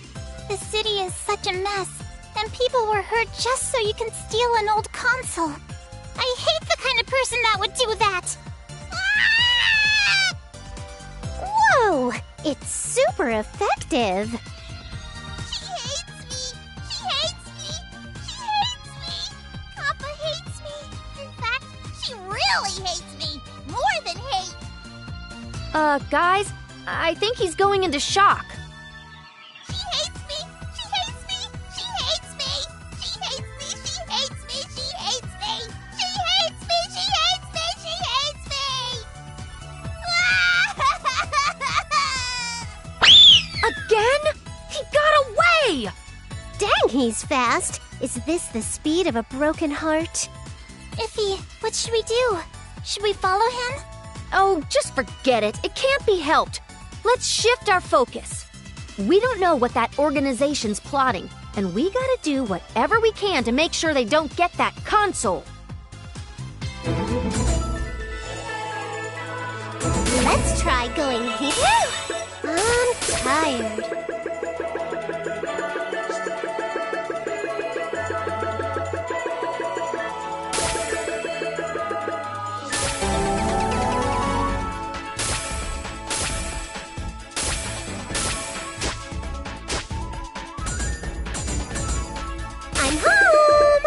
The city is such a mess, and people were hurt just so you can steal an old console. I hate the kind of person that would do that. Whoa! It's super effective. She hates me! She hates me! She hates me! Kappa hates me! In fact, she really hates me! More than hate! Guys, I think he's going into shock. She hates me! She hates me! She hates me! She hates me! She hates me! She hates me! She hates me! She hates me! She hates me! Again? He got away! Dang, he's fast. Is this the speed of a broken heart? Iffy, what should we do? Should we follow him? Oh, just forget it. It can't be helped. Let's shift our focus. We don't know what that organization's plotting, and we gotta do whatever we can to make sure they don't get that console. Let's try going here. I'm tired. I'm home!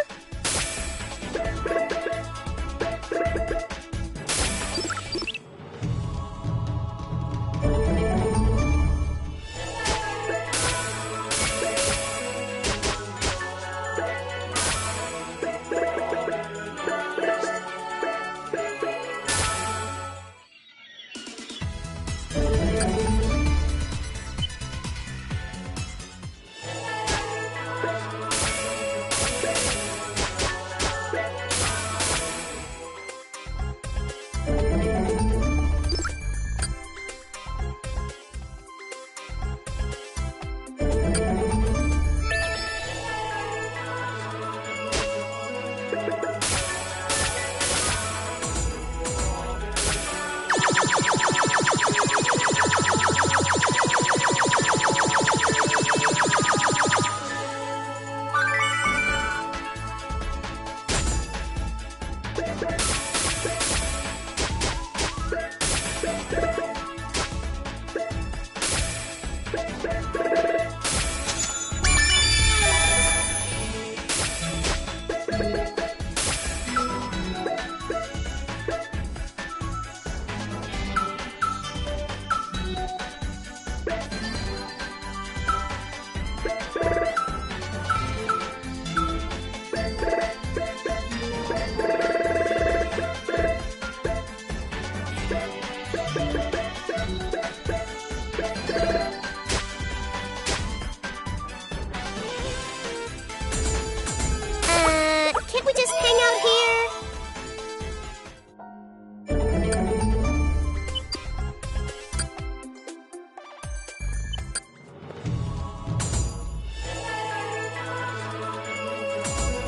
Can't we just hang out here?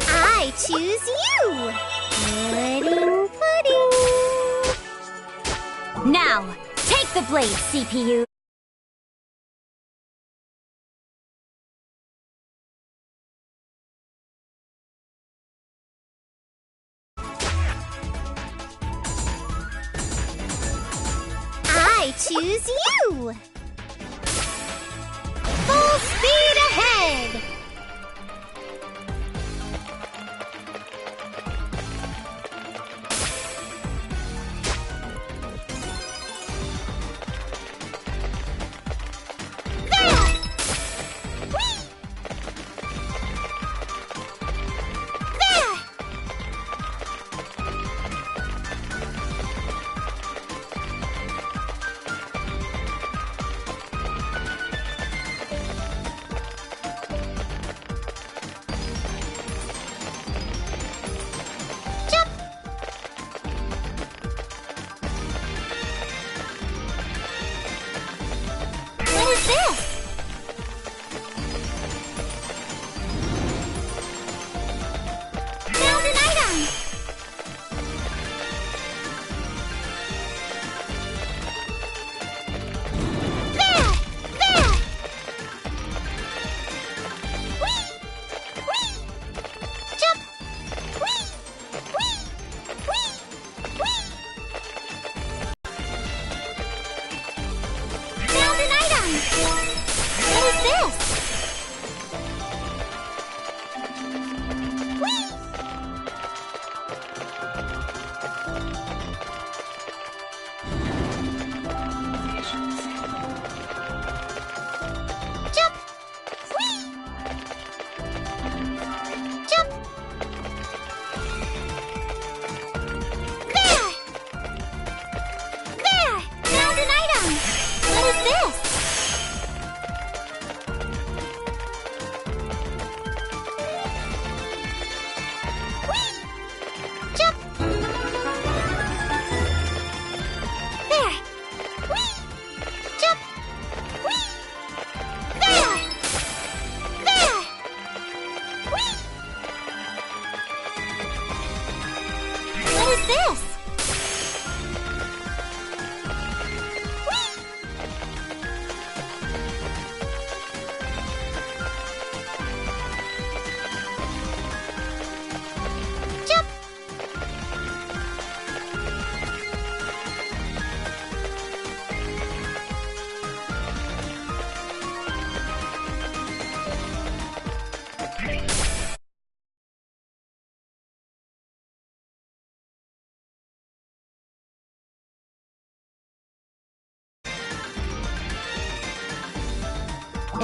I choose you! Pudding, pudding! Now, take the blade, CPU! I choose you! Full speed ahead!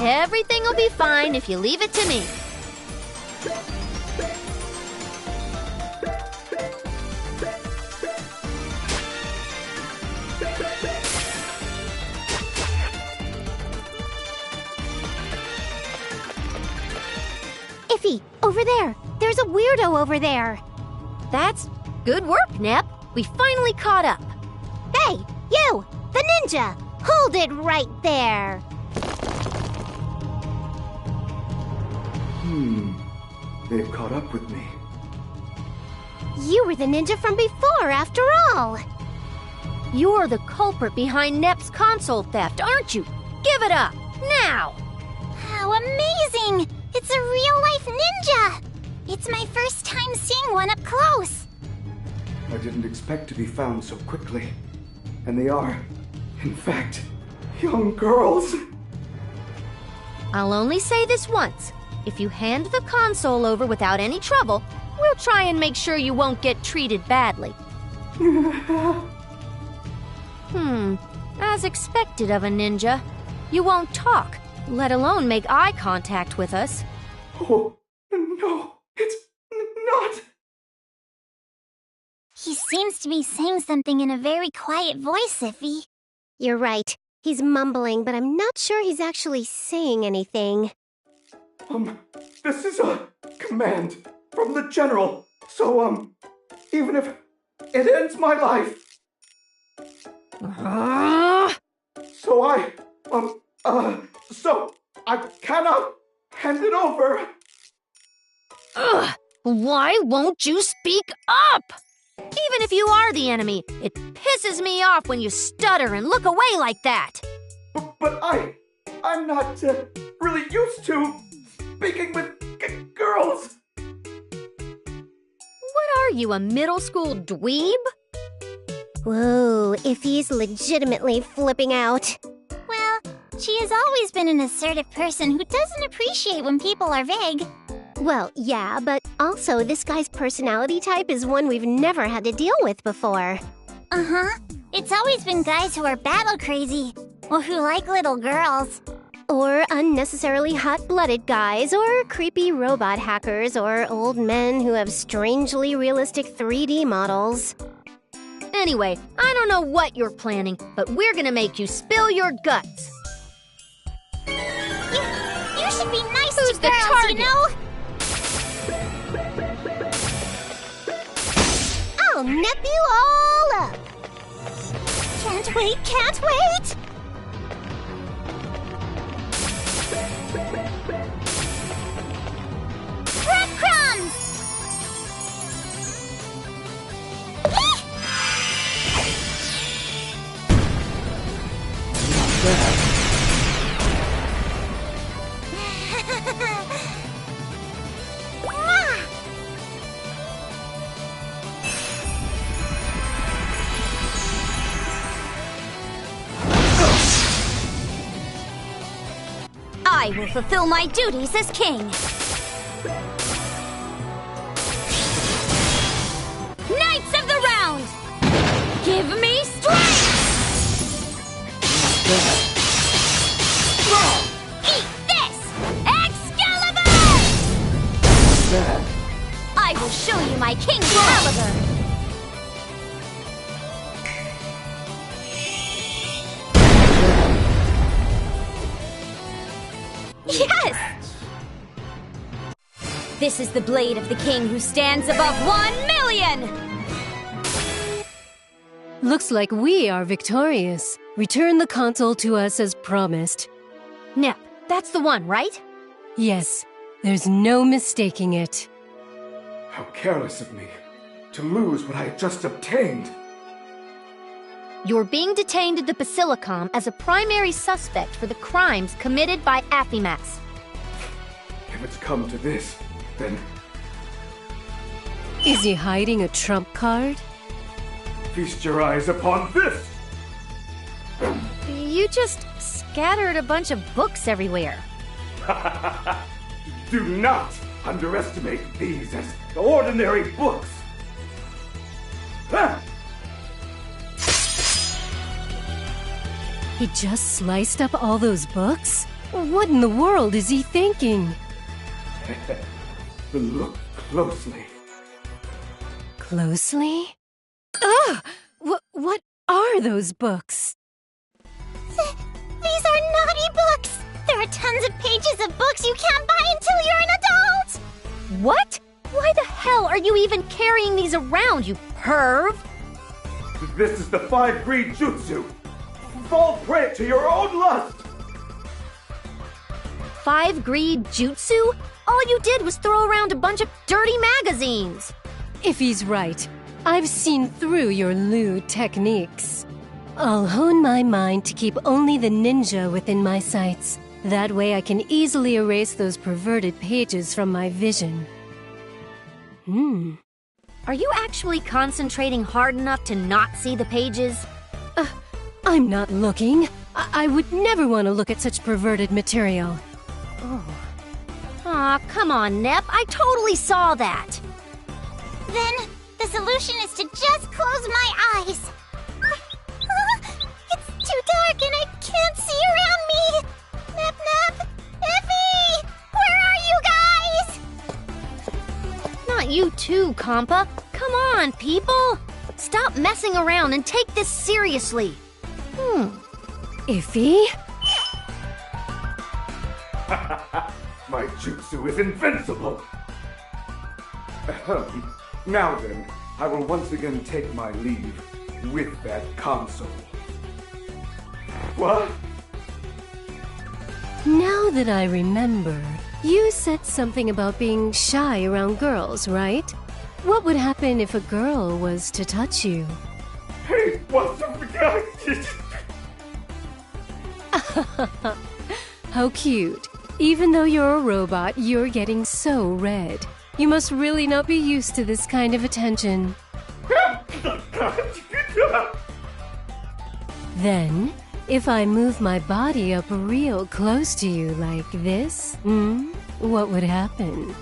Everything will be fine if you leave it to me. Iffy, over there. There's a weirdo over there. That's good work, Nep. We finally caught up. Hey, you! The ninja! Hold it right there! They've caught up with me. You were the ninja from before, after all! You're the culprit behind Nep's console theft, aren't you? Give it up, now! How amazing! It's a real-life ninja! It's my first time seeing one up close. I didn't expect to be found so quickly. And they are, in fact, young girls. I'll only say this once. If you hand the console over without any trouble, we'll try and make sure you won't get treated badly. As expected of a ninja, you won't talk, let alone make eye contact with us. Oh, no, it's not. He seems to be saying something in a very quiet voice, Iffy. You're right. He's mumbling, but I'm not sure he's actually saying anything. This is a command from the General. So, even if it ends my life. So I cannot hand it over. Why won't you speak up? Even if you are the enemy, it pisses me off when you stutter and look away like that. But I'm not really used to speaking with girls. What are you, a middle school dweeb? Whoa, Iffy's legitimately flipping out. Well, she has always been an assertive person who doesn't appreciate when people are vague. Well, yeah, but also this guy's personality type is one we've never had to deal with before. Uh-huh. It's always been guys who are battle crazy, or who like little girls. Or unnecessarily hot-blooded guys, or creepy robot hackers, or old men who have strangely realistic 3D models. Anyway, I don't know what you're planning, but we're gonna make you spill your guts. You should be nice Who's to the girls, target? you know? I'll nip you all up! Can't wait, can't wait! Breadcrumbs! I will fulfill my duties as king. Knights of the round! Give me strength! Eat this! Excalibur! I will show you my king's caliber! Yes! This is the blade of the king who stands above 1 million! Looks like we are victorious. Return the console to us as promised. Nep, that's the one, right? Yes, there's no mistaking it. How careless of me to lose what I had just obtained. You're being detained at the Basilicom as a primary suspect for the crimes committed by Athimas. If it's come to this, then Is he hiding a trump card? feast your eyes upon this! You just scattered a bunch of books everywhere. Do not underestimate these as ordinary books! Ah! He just sliced up all those books? What in the world is he thinking? Look closely. Closely? Ugh! What are those books? These are naughty books! There are tons of pages of books you can't buy until you're an adult! What? Why the hell are you even carrying these around, you perv? This is the 5 greed jutsu! Fall prey to your own lust! 5 greed jutsu? All you did was throw around a bunch of dirty magazines! If he's right, I've seen through your lewd techniques. I'll hone my mind to keep only the ninja within my sights. That way I can easily erase those perverted pages from my vision. Are you actually concentrating hard enough to not see the pages? I'm not looking. I would never want to look at such perverted material. Aw, come on, Nep. I totally saw that. Then, the solution is to just close my eyes. It's too dark and I can't see around me. Nep Nep! Effie! Where are you guys? Not you too, Compa. Come on, people. Stop messing around and take this seriously. Iffy? My jutsu is invincible! Ahem. Now then, I will once again take my leave with that console. What? Now that I remember, you said something about being shy around girls, right? What would happen if a girl was to touch you? Hey, what's up, guys? How cute. Even though you're a robot, you're getting so red. You must really not be used to this kind of attention. Then, if I move my body up real close to you like this, what would happen?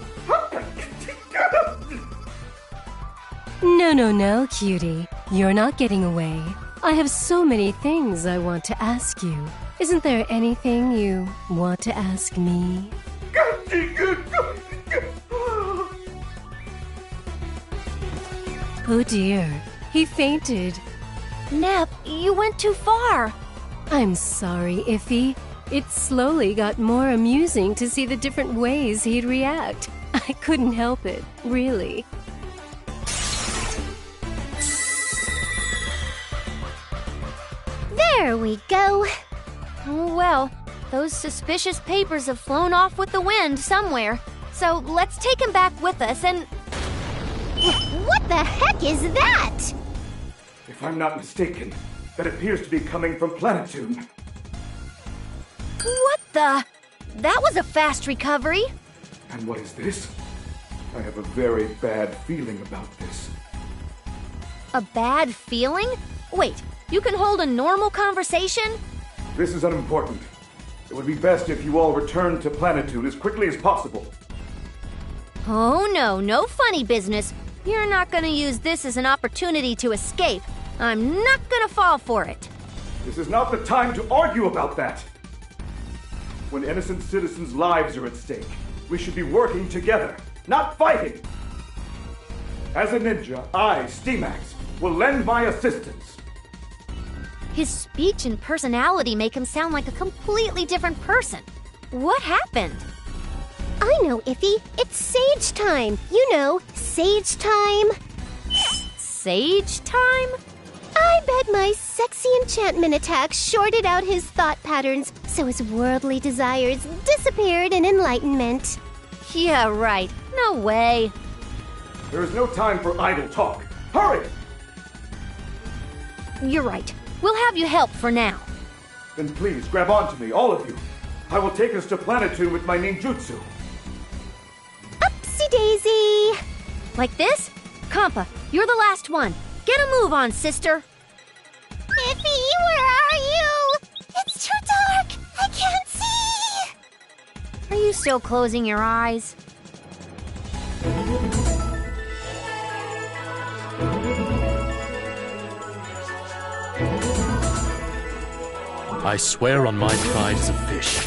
No, cutie. You're not getting away. I have so many things I want to ask you. Isn't there anything you want to ask me? Oh dear, he fainted. Nep, you went too far. I'm sorry, Iffy. It slowly got more amusing to see the different ways he'd react. I couldn't help it, really. There we go. Oh, well, those suspicious papers have flown off with the wind somewhere. So let's take them back with us and... What the heck is that? If I'm not mistaken, that appears to be coming from Planetoon. What the? That was a fast recovery. And what is this? I have a very bad feeling about this. A bad feeling? Wait, you can hold a normal conversation? This is unimportant. It would be best if you all returned to Planetoon as quickly as possible. Oh no funny business. You're not gonna use this as an opportunity to escape. I'm not gonna fall for it. This is not the time to argue about that. When innocent citizens' lives are at stake, we should be working together, not fighting. As a ninja, I, Steamax, will lend my assistance. His speech and personality make him sound like a completely different person. What happened? I know, Iffy. It's Sage time. You know, Sage time. Sage time? I bet my sexy enchantment attack shorted out his thought patterns, so his worldly desires disappeared in enlightenment. Yeah, right. No way. There is no time for idle talk. Hurry! You're right. We'll have you help for now. Then please, grab onto me, all of you. I will take us to Planetoon with my ninjutsu. Upsy daisy! Like this? Compa, you're the last one. Get a move on, sister. Iffy, where are you? It's too dark. I can't see. Are you still closing your eyes? I swear on my pride as a fish,